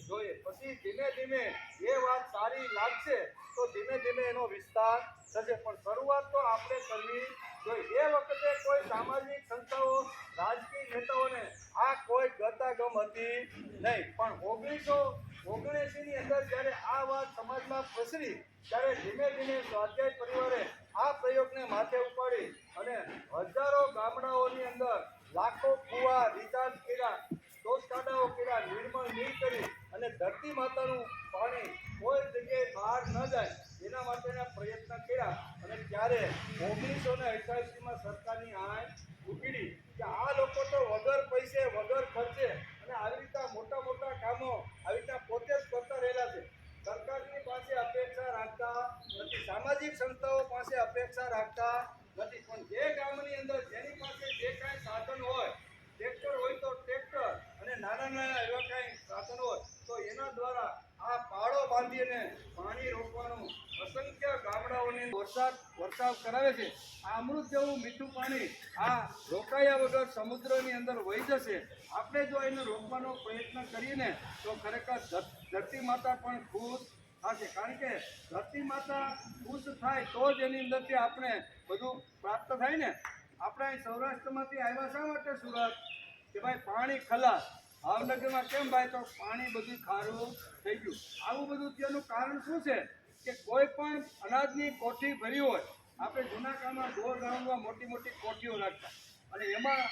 જોઈએ. પછી ધીમે ધીમે એ વાત સારી લાગશે તો ધીમે ધીમે એનો વિસ્તાર થશે, પણ શરૂઆત તો આપણે કરવી જોઈએ. એ વખતે કોઈ સામાજિક સંસ્થાઓ, રાજકીય નેતાઓને આ કોઈ ગતાગમ હતી નહીં, પણ 1979 ની અંદર જ્યારે આ વાત સમાજમાં પ્રસરી ત્યારે ધીમે ધીમે સ્વાધ્યાય પરિવારે આ પ્રયોગને માથે ઉપાડી અને હજારો ગામડાઓની અંદર લાખો કુવા રિચાર્જ કર્યા, શૌચાલયો કર્યા, નિર્મળ નીર કરી અને ધરતી માતાનું પાણી કોઈ જગ્યાએ બહાર ન જાય એના માટેના પ્રયત્ન કર્યા. અને ત્યારે 1988 માં સરકારની આંખ ઉઘડી કે આ લોકો તો વગર પૈસે વગર ખર્ચે અને આવી રીતના મોટા મોટા કામો આવી રીતના પોતે જ કરતા રહેલા છે. સરકારની પાસે અપેક્ષા રાખતા નથી, સામાજિક સંસ્થાઓ પાસે અપેક્ષા રાખતા નથી, પણ જે ગામની અંદર જેની પાસે જે કાંઈ સાધન હોય, ટ્રેક્ટર હોય તો ટ્રેક્ટર અને નાના નાના એવા કાંઈ સાધન હોય તો એના દ્વારા આ પાળો બાંધીને પાણી રોકવાનું અસંખ્ય ગામડાઓની વરસાદ કરાવે છે. આ અમૃત જેવું મીઠું પાણી આ રોકાયા વગર સમુદ્રની અંદર વહી જશે. આપણે જો એને રોકવાનો પ્રયત્ન કરીએ ને તો ખરેખર ધરતી માતા પણ ખુશ થશે, કારણ કે ધરતી માતા ખુશ થાય તો જ એની અંદરથી આપણે બધું પ્રાપ્ત થાય ને. આપણે અહીં સૌરાષ્ટ્રમાંથી આવ્યા શા માટે સુરત કે ભાઈ પાણી ખલાસ. ભાવનગરમાં કેમ ભાઈ તો પાણી બધું ખારું થઈ ગયું. આવું બધું તેનું કારણ શું છે કે કોઈ પણ અનાજની કોઠી ભરી હોય, આપણે જૂના કાળમાં ઢોર ગામમાં મોટી મોટી કોઠીઓ રાખતા અને એમાં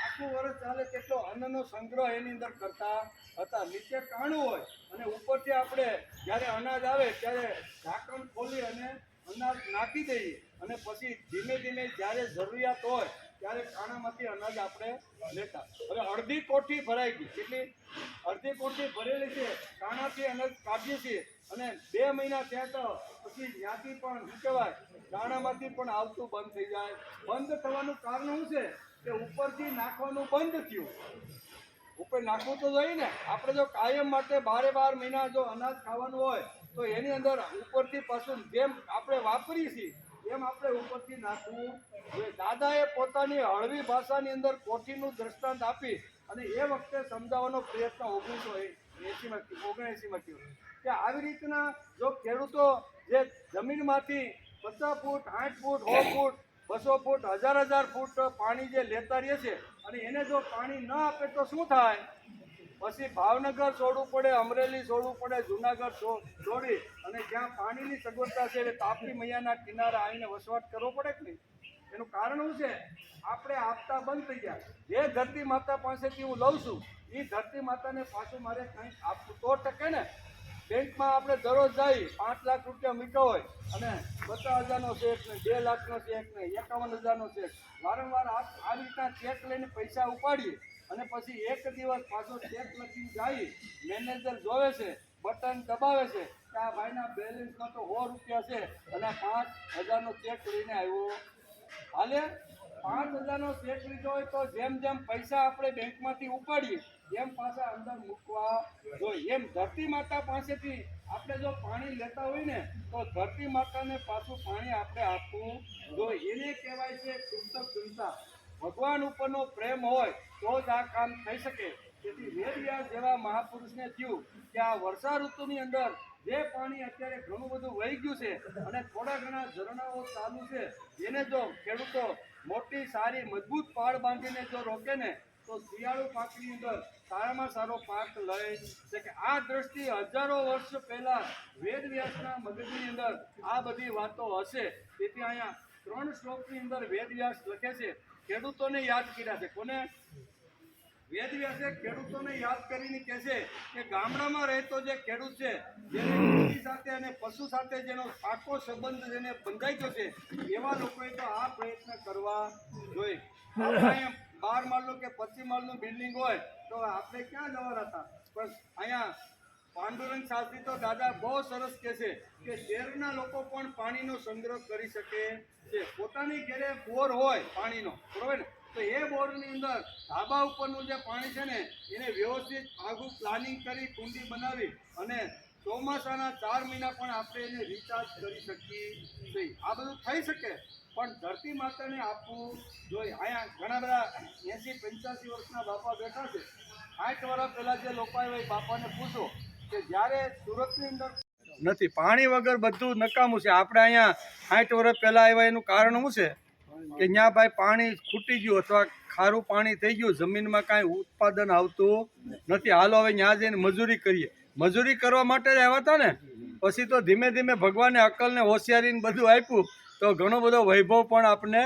આખું વર્ષ ચાલે તેટલો અન્નનો સંગ્રહ એની અંદર કરતા હતા. નીચે કાણું હોય અને ઉપરથી આપણે જ્યારે અનાજ આવે ત્યારે ઢાંકણ ખોલી અને અનાજ નાખી દઈએ અને પછી ધીમે ધીમે જ્યારે જરૂરિયાત હોય ત્યારે કાણામાંથી અનાજ આપણે લેતા. હવે અડધી કોઠી ભરાઈ ગઈ, કેટલી અડધી કોઠી ભરેલી છે, કાણાથી અનાજ કાઢીએ છીએ અને 2 મહિના થયા તો પછી ત્યાંથી પણ શું કહેવાય કાણામાંથી પણ આવતું બંધ થઈ જાય. બંધ થવાનું કારણ શું છે કે ઉપરથી નાખવાનું બંધ થયું. ઉપર નાખવું તો જોઈએ ને. આપણે જો કાયમ માટે 12 મહિના જો અનાજ ખાવાનું હોય તો એની અંદર ઉપરથી પાછું જેમ આપણે વાપરીએ છીએ એમ આપણે ઉપરથી નાખવું જોઈએ. દાદાએ પોતાની હળવી ભાષાની અંદર કોઠીનું દ્રષ્ટાંત આપી અને એ વખતે સમજાવવાનો પ્રયત્ન 1979માં કર્યો કે આવી રીતના જો ખેડૂતો જે જમીનમાંથી 50 ફૂટ, 60 ફૂટ, 100 ફૂટ, 200 ફૂટ, 1000 ફૂટ પાણી જે લેતા રહે છે અને એને જો પાણી ન આપે તો શું થાય? પછી ભાવનગર છોડવું પડે, અમરેલી છોડવું પડે, જુનાગઢ છોડી અને જ્યાં પાણીની સગવડતા છે એટલે તાપી મૈયાના કિનારે આવીને વસવાટ કરવો પડે કે નહીં? એનું કારણ શું છે? આપણે આપતા બંધ થઈ ગયા. જે ધરતી માતા પાસેથી હું લઉં છું એ ધરતી માતાને પાછું મારે કંઈક આપવું તો ટકે ને. બેંકમાં આપણે દરરોજ જઈ 5 લાખ રૂપિયા મૂક્યા હોય અને 50,000નો ચેક ને 2 લાખનો ચેક ને 51,000નો ચેક, વારંવાર આવી રીતના ચેક લઈને પૈસા ઉપાડીએ અને પછી એક દિવસ પાછો ચેક લખીને જાય, મેનેજર જોવે છે, બટન દબાવે છે કે આ ભાઈના બેલેન્સમાં તો 100 રૂપિયા છે અને 5,000નો ચેક લઈને આવ્યો. હાલે 5,000નો ચેક લીધો હોય તો જેમ જેમ પૈસા આપણે બેંકમાંથી ઉપાડીએ એમ પાછા અંદર મૂકવા જોઈએ. એમ ધરતી માતા પાસેથી આપણે જો પાણી લેતા હોય ને તો ધરતી માતાને પાછું પાણી આપણે આપવું જોઈએ. એને કહેવાય છે કૃતજ્ઞતા. ભગવાન ઉપરનો પ્રેમ હોય તો જ આ કામ થઈ શકે. તેથી વેદવ્યાસ જેવા મહાપુરુષને થયું કે આ વર્ષા ઋતુની અંદર જે પાણી અત્યારે ઘણું બધું વહી ગયું છે અને થોડા ઘણા ઝરણાઓ ચાલુ છે, એને જો ખેડૂતો મોટી સારી મજબૂત પાળ બાંધીને જો રોકે ને તો શિયાળુ પાકની અંદર સારામાં સારો પાક લઈ શકે. આ દ્રષ્ટિ હજારો વર્ષ પહેલા વેદવ્યાસના મગજની અંદર આ બધી વાતો હશે. તેથી અહીંયા 3 શ્લોકની અંદર વેદવ્યાસ લખે છે, ખેડૂતોને યાદ કર્યા છે. કોને? વેદવ્યાસે ખેડૂતોને યાદ કરીને કહે છે કે ગામડામાં રહેતો જે ખેડૂત છે, જેને ખેતી સાથે અને પશુ સાથે જેનો પાકો સંબંધ જેને બંધાઈ ગયો છે, એવા લોકોએ તો આ પ્રયત્ન કરવા જોઈએ. અહીંયા 12 માળનું કે 25 માળનું બિલ્ડિંગ હોય તો આપણે ક્યાં જવાના હતા? પણ અહીંયા પાંડુરંગ શાસ્ત્રી તો દાદા બહુ સરસ કહે છે કે શહેરના લોકો પણ પાણીનો સંગ્રહ કરી શકે છે. પોતાની ઘરે બોર હોય પાણીનો, બરોબર ને, તો એ બોરની અંદર ધાબા ઉપરનું જે પાણી છે ને એને વ્યવસ્થિત આગું પ્લાનિંગ કરી કુંડી બનાવી અને ચોમાસાના 4 મહિના પણ આપણે એને રિચાર્જ કરી શકીએ. આ બધું થઈ શકે પણ ધરતી માતાને આપવું જોઈએ. અહીંયા ઘણા બધા 80-85 વર્ષના બાપા બેઠા છે. 60 વર્ષ પહેલા જે લોકો આવ્યા એ બાપાને પૂછો કે જ્યારે સુરતની અંદર નથી, પાણી વગર બધું નકામું છે. આપણે અહીંયા 60 વર્ષ પહેલા આવ્યા એનું કારણ શું છે કે ત્યાં ભાઈ પાણી ખૂટી ગયું અથવા ખારું પાણી થઈ ગયું, જમીનમાં કાંઈ ઉત્પાદન આવતું નથી. હાલો હવે ત્યાં જઈને મજૂરી કરીએ. મજૂરી કરવા માટે જ આવ્યા હતા ને. પછી તો ધીમે ધીમે ભગવાને અકલ ને હોશિયારીને બધું આપ્યું તો ઘણો બધો વૈભવ પણ આપણે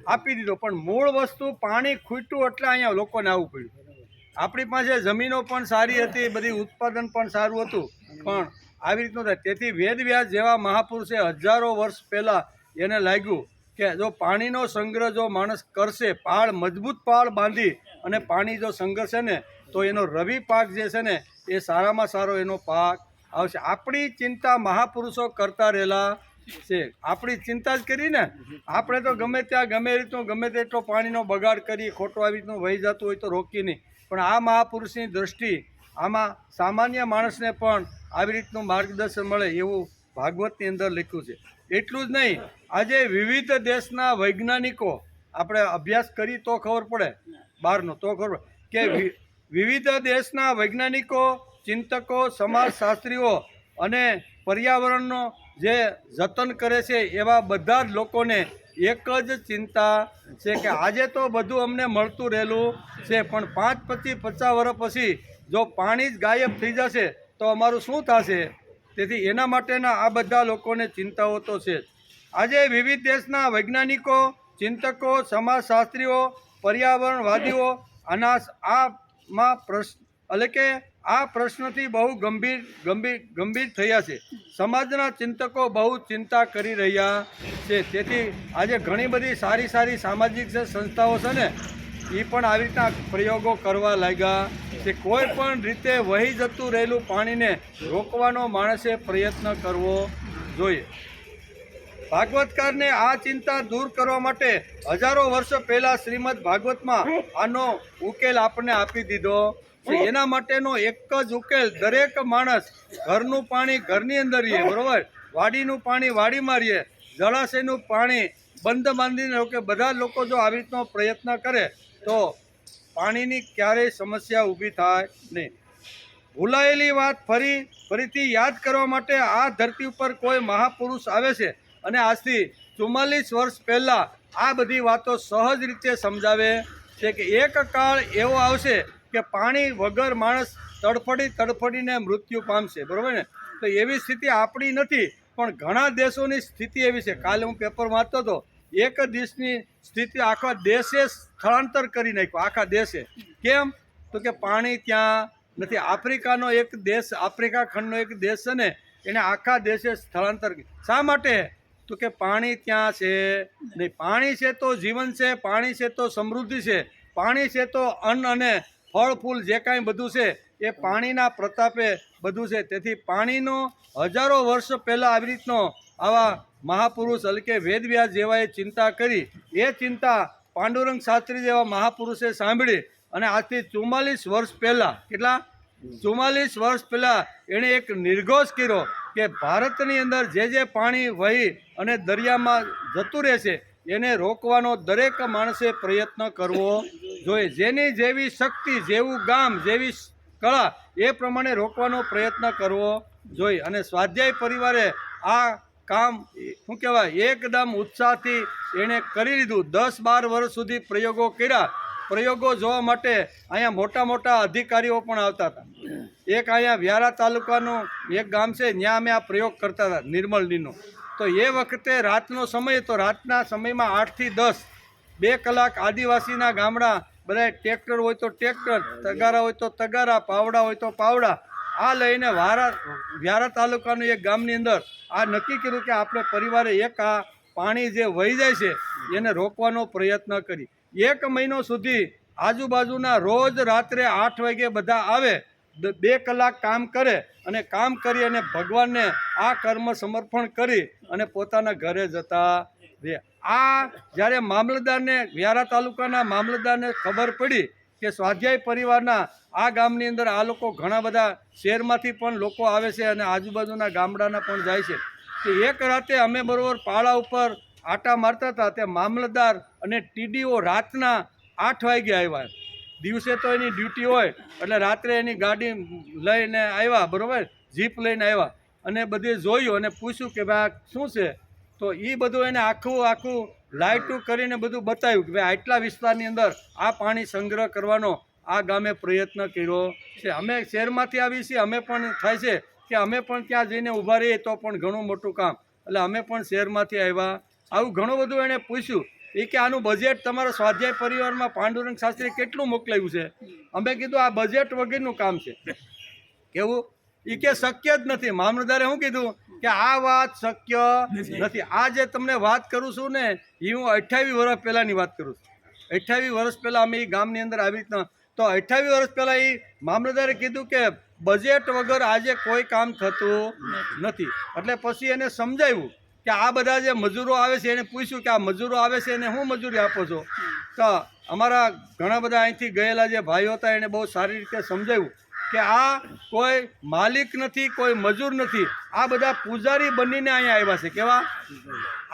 આપી દીધો. પણ મૂળ વસ્તુ પાણી ખૂટ્યું એટલે અહીંયા લોકોને આવવું પડ્યું. આપણી પાસે જમીનો પણ સારી હતી, બધી ઉત્પાદન પણ સારું હતું, પણ આવી રીતનું થાય. તેથી વેદવ્યાસ જેવા મહાપુરુષે હજારો વર્ષ પહેલાં એને લાગ્યું કે જો પાણીનો સંગ્રહ જો માણસ કરશે, પાળ મજબૂત પાળ બાંધી અને પાણી જો સંગ્રહશે ને તો એનો રવિ પાક જે છે ને એ સારામાં સારો એનો પાક આવશે. આપણી ચિંતા મહાપુરુષો કરતા રહેલા છે. આપણી ચિંતા જ કરી ને. આપણે તો ગમે ત્યાં ગમે રીતનું ગમે તેટલો પાણીનો બગાડ કરી ખોટું આવી રીતનું વહી જતું હોય તો રોકી નહીં. પણ આ મહાપુરુષની દ્રષ્ટિ આમાં સામાન્ય માણસને પણ આવી રીતનું માર્ગદર્શન મળે એવું ભાગવતની અંદર લખ્યું છે. એટલું જ નહીં, આજે વિવિધ દેશના વૈજ્ઞાનિકો આપણે અભ્યાસ કરી તો ખબર પડે, બહારનો તો ખબર પડે કે વિવિધ દેશના વૈજ્ઞાનિકો, ચિંતકો, સમાજશાસ્ત્રીઓ અને પર્યાવરણનો જે જતન કરે છે એવા બધા જ લોકોને એક જ ચિંતા છે કે આજે તો બધું અમને મળતું રહેલું છે, પણ 5, 25, 50 વર્ષ પછી જો પાણી જ ગાયબ થઈ જશે તો અમારું શું થશે? તેથી એના માટેના આ બધા લોકોને ચિંતાઓ તો છે. આજે વિવિધ દેશના વૈજ્ઞાનિકો, ચિંતકો, સમાજશાસ્ત્રીઓ, પર્યાવરણવાદીઓ આમાં પ્રશ્ન એટલે કે આ પ્રશ્નથી બહુ ગંભીર થયા છે. સમાજના ચિંતકો બહુ ચિંતા કરી રહ્યા છે. તેથી આજે ઘણી બધી સારી સામાજિક સંસ્થાઓ છે ને એ પણ આવી રીતના પ્રયોગો કરવા લાગ્યા છે. કોઈ પણ રીતે વહી જતું રહેલું પાણીને રોકવાનો માણસે પ્રયત્ન કરવો જોઈએ. ભાગવતકારને આ ચિંતા દૂર કરવા માટે હજારો વર્ષ પહેલાં શ્રીમદ ભાગવતમાં આનો ઉકેલ આપણને આપી દીધો છે. એના માટેનો એક જ ઉકેલ, દરેક માણસ ઘરનું પાણી ઘરની અંદર રહીએ, બરોબર, વાડીનું પાણી વાડીમાં રહીએ, જળાશયનું પાણી બંધ બાંધીને કે બધા લોકો જો આવી રીતનો પ્રયત્ન કરે તો પાણીની ક્યારેય સમસ્યા ઊભી થાય નહીં. ભૂલાયેલી વાત ફરીથી યાદ કરવા માટે આ ધરતી ઉપર કોઈ મહાપુરુષ આવે છે અને આજથી 44 વર્ષ પહેલાં આ બધી વાતો સહજ રીતે સમજાવે છે કે એક કાળ એવો આવશે કે પાણી વગર માણસ તડફડીને મૃત્યુ પામશે, બરાબર ને. તો એવી સ્થિતિ આપણી નથી, પણ ઘણા દેશોની સ્થિતિ એવી છે. કાલે હું પેપર વાંચતો હતો એક દેશની સ્થિતિ આખા દેશે સ્થળાંતર કરી નાખ્યું, આખા દેશે. કેમ? તો કે પાણી ત્યાં નથી. આફ્રિકાનો એક દેશ, આફ્રિકા ખંડનો એક દેશ છે ને, એને આખા દેશે સ્થળાંતર. શા માટે? તો કે પાણી ત્યાં છે નહીં. પાણી છે તો જીવન છે, પાણી છે તો સમૃદ્ધિ છે, પાણી છે તો અન્ન અને ફળ ફૂલ જે કાંઈ બધું છે એ પાણીના પ્રતાપે બધું છે. તેથી પાણીનો હજારો વર્ષ પહેલાં આવી રીતનો આવા મહાપુરુષ એટલે કે વેદવ્યાસ જેવાએ ચિંતા કરી. એ ચિંતા પાંડુરંગ શાસ્ત્રી જેવા મહાપુરુષે સાંભળી અને આજથી 44 વર્ષ પહેલાં, કેટલા 44 વર્ષ પહેલાં એણે એક નિર્ઘોષ કર્યો કે ભારતની અંદર જે પાણી વહી અને દરિયામાં જતું રહેશે એને રોકવાનો દરેક માણસે પ્રયત્ન કરવો જોઈએ. જેની જેવી શક્તિ, જેવું ગામ, જેવી કળા એ પ્રમાણે રોકવાનો પ્રયત્ન કરવો જોઈએ. અને સ્વાધ્યાય પરિવારે આ કામ શું કહેવાય એકદમ ઉત્સાહથી એણે કરી લીધું. 10-12 વર્ષ સુધી પ્રયોગો કર્યા. પ્રયોગો જોવા માટે અહીંયા મોટા મોટા અધિકારીઓ પણ આવતા હતા. એક અહીંયા વ્યારા તાલુકાનું એક ગામ છે, ત્યાં અમે આ પ્રયોગ કરતા હતા નિર્મળનીનો. તો એ વખતે રાતનો સમય, તો રાતના સમયમાં 8 થી 10 2 કલાક આદિવાસીના ગામડા બધા ટ્રેક્ટર હોય તો ટ્રેક્ટર, તગારા હોય તો તગારા, પાવડા હોય તો પાવડા, આ લઈને વ્યારા તાલુકાનું એક ગામની અંદર આ નક્કી કર્યું કે આપણે પરિવારે એક આ પાણી જે વહી જાય છે એને રોકવાનો પ્રયત્ન કરી. 1 મહિનો સુધી આજુબાજુના રોજ રાત્રે 8 વાગે બધા આવે, 2 કલાક કામ કરે અને કામ કરી અને ભગવાનને આ કર્મ સમર્પણ કરી અને પોતાના ઘરે જતા રહે. આ જ્યારે મામલતદારને, વ્યારા તાલુકાના મામલતદારને ખબર પડી કે સ્વાધ્યાય પરિવારના આ ગામની અંદર આ લોકો ઘણા બધા શહેરમાંથી પણ લોકો આવે છે અને આજુબાજુના ગામડાના પણ જાય છે. કે એક રાતે અમે બરોબર પાળા ઉપર આટા મારતા હતા, તે મામલતદાર અને ટીડીઓ રાતના 8 વાગે આવ્યા. દિવસે તો એની ડ્યુટી હોય એટલે રાત્રે એની ગાડી લઈને આવ્યા, બરાબર, જીપ લઈને આવ્યા અને બધે જોયું અને પૂછ્યું કે ભાઈ શું છે. તો એ બધું એને આખું લાઇટું કરીને બધું બતાવ્યું કે ભાઈ આટલા વિસ્તારની અંદર આ પાણી સંગ્રહ કરવાનો આ ગામે પ્રયત્ન કર્યો છે. અમે શહેરમાંથી આવીએ છીએ, અમે પણ થાય છે કે અમે પણ ત્યાં જઈને ઊભા રહીએ તો પણ ઘણું મોટું કામ, એટલે અમે પણ શહેરમાંથી આવ્યા. આવું ઘણું બધું એણે પૂછ્યું. એ કે આનું બજેટ તમારા સ્વાધ્યાય પરિવારમાં પાંડુરંગ શાસ્ત્રીએ કેટલું મોકલાવ્યું છે? અમે કીધું આ બજેટ વગરનું કામ છે. કેવું? એ કે શક્ય જ નથી. મામલતદારે શું કીધું કે આ વાત શક્ય નથી. આ જે તમને વાત કરું છું ને એ હું 28 વર્ષ પહેલાંની વાત કરું છું. 28 વર્ષ પહેલાં અમે એ ગામની અંદર આવી રીતના, તો 28 વર્ષ પહેલાં એ મામલતદારે કીધું કે બજેટ વગર આજે કોઈ કામ થતું નથી. એટલે પછી એને સમજાવ્યું કે આ બધા જે મજૂરો આવે છે એને પૂછ્યું કે આ મજૂરો આવે છે એને શું મજૂરી આપો છો? તો અમારા ઘણા બધા અહીંથી ગયેલા જે ભાઈઓ હતા એને બહુ સારી રીતે સમજાવ્યું કે આ કોઈ માલિક નથી, કોઈ મજૂર નથી, આ બધા પૂજારી બનીને અહીંયા આવ્યા છે. કેવા?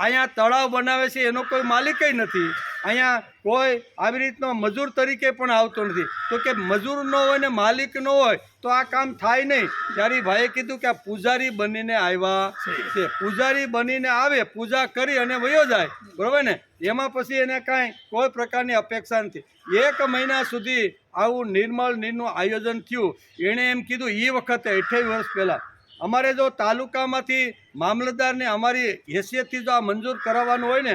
અહીંયા તળાવ બનાવે છે એનો કોઈ માલિક નથી, અહીંયા કોઈ આવી રીતનો મજૂર તરીકે પણ આવતો નથી. તો કે મજૂર ન હોય ને માલિક ન હોય તો આ કામ થાય નહીં. ત્યારે ભાઈએ કીધું કે આ પૂજારી બનીને આવ્યા છે. પૂજારી બનીને આવે, પૂજા કરી અને વયો જાય, બરાબર ને? એમાં પછી એને કાંઈ કોઈ પ્રકારની અપેક્ષા નથી. 1 મહિના સુધી આવું નિર્મળનીરનું આયોજન થયું. એણે એમ કીધું એ વખતે 28 વર્ષ પહેલાં અમારે જો તાલુકામાંથી મામલતદારને અમારી હેસિયતથી જો આ મંજૂર કરાવવાનું હોય ને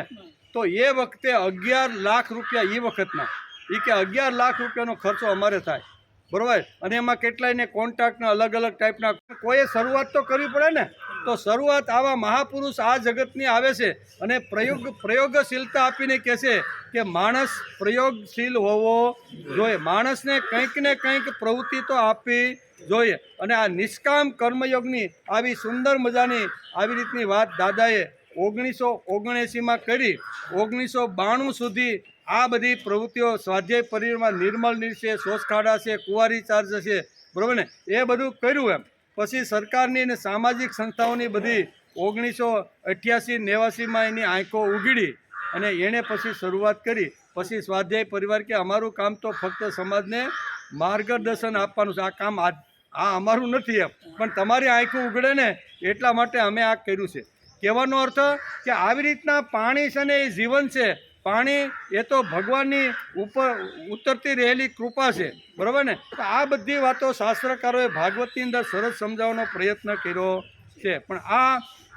તો એ વખતે 11 લાખ રૂપિયા એ વખતના, એ કે 11 લાખ રૂપિયાનો ખર્ચો અમારે થાય, બરાબર? અને એમાં કેટલાયને કોન્ટ્રાક્ટના અલગ અલગ ટાઈપના, કોઈએ શરૂઆત તો કરવી પડે ને. તો શરૂઆત આવા મહાપુરુષ આ જગતની આવે છે અને પ્રયોગશીલતા આપીને કહે છે કે માણસ પ્રયોગશીલ હોવો જોઈએ, માણસને કંઈક ને કંઈક પ્રવૃત્તિ તો આપવી જોઈએ. અને આ નિષ્કામ કર્મયોગની આવી સુંદર મજાની આવી રીતની વાત દાદાએ 1979માં કરી. 1992 સુધી આ બધી પ્રવૃત્તિઓ સ્વાધ્યાય પરિવારમાં નિર્મળનીર છે, સોસખાડા છે, કુંવારી ચાર્જ છે, બરાબર ને? એ બધું કર્યું. એમ પછી સરકારની અને સામાજિક સંસ્થાઓની બધી 1988-89માં એની આંખો ઉઘડી અને એણે પછી શરૂઆત કરી. પછી સ્વાધ્યાય પરિવાર કે અમારું કામ તો ફક્ત સમાજને માર્ગદર્શન આપવાનું છે, આ કામ આ અમારું નથી એમ, પણ તમારી આંખો ઉઘડે ને એટલા માટે અમે આ કર્યું છે. કહેવાનો અર્થ કે આવી રીતના પાણી છે ને એ જીવન છે. પાણી એ તો ભગવાનની ઉપર ઉતરતી રહેલી કૃપા છે, બરાબર ને? તો આ બધી વાતો શાસ્ત્રકારોએ ભાગવતની અંદર સરસ સમજાવવાનો પ્રયત્ન કર્યો છે. પણ આ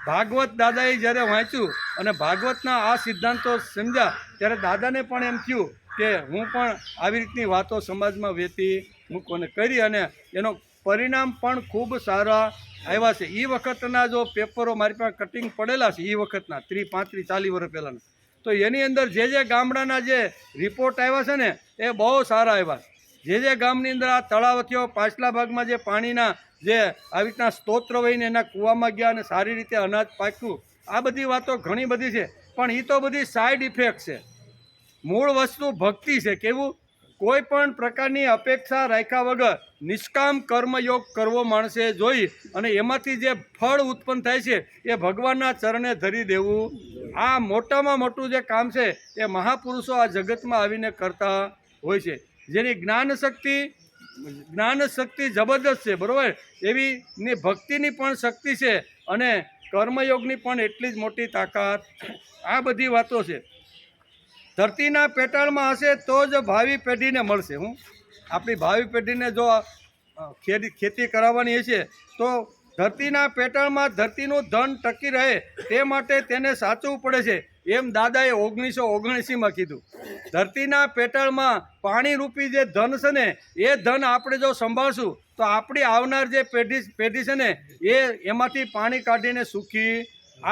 ભાગવત દાદાએ જ્યારે વાંચ્યું અને ભાગવતના આ સિદ્ધાંતો સમજ્યા ત્યારે દાદાને પણ એમ થયું કે હું પણ આવી રીતની વાતો સમાજમાં વહેતી મૂકું અને કરી, અને એનો પરિણામ પણ ખૂબ સારા આવ્યા છે. એ વખતના જો પેપરો મારી પાસે કટિંગ પડેલા છે, એ વખતના 30, 35, 40 વર્ષ પહેલાંના, તો એની અંદર જે ગામડાના જે રિપોર્ટ આવ્યા છે ને એ બહુ સારા આવ્યા. જે ગામની અંદર આ તળાવ થયો, પાછલા ભાગમાં જે પાણીના જે આવી રીતના સ્તોત્ર વહીને એના કૂવામાં ગયા અને સારી રીતે અનાજ પાક્યું, આ બધી વાતો ઘણી બધી છે. પણ એ તો બધી સાઈડ ઇફેક્ટ છે. મૂળ વસ્તુ ભક્તિ છે. કેવું? કોઈ પણ પ્રકારની અપેક્ષા રાખ્યા વગર નિષ્કામ કર્મયોગ કરવો માણસે જોઈ અને એમાંથી જે ફળ ઉત્પન્ન થાય છે એ ભગવાનના ચરણે ધરી દેવું. આ મોટામાં મોટું જે કામ છે એ મહાપુરુષો આ જગતમાં આવીને કરતા હોય છે. જેની જ્ઞાન શક્તિ જબરદસ્ત છે, બરાબર, એવી ને ભક્તિની પણ શક્તિ છે અને કર્મયોગની પણ એટલી જ મોટી તાકાત. આ બધી વાતો છે. ધરતીના પેટાળમાં હશે તો જ ભાવિ પેઢીને મળશે. હું આપણી ભાવિ પેઢીને જો ખેતી કરાવવાની હશે તો ધરતીના પેટાળમાં ધરતીનું ધન ટકી રહે તે માટે તેને સાચવવું પડે છે. એમ દાદાએ 1979માં કીધું. ધરતીના પેટાળમાં પાણીરૂપી જે ધન છે ને એ ધન આપણે જો સંભાળશું તો આપણી આવનાર જે પેઢી છે ને એમાંથી પાણી કાઢીને સુખી.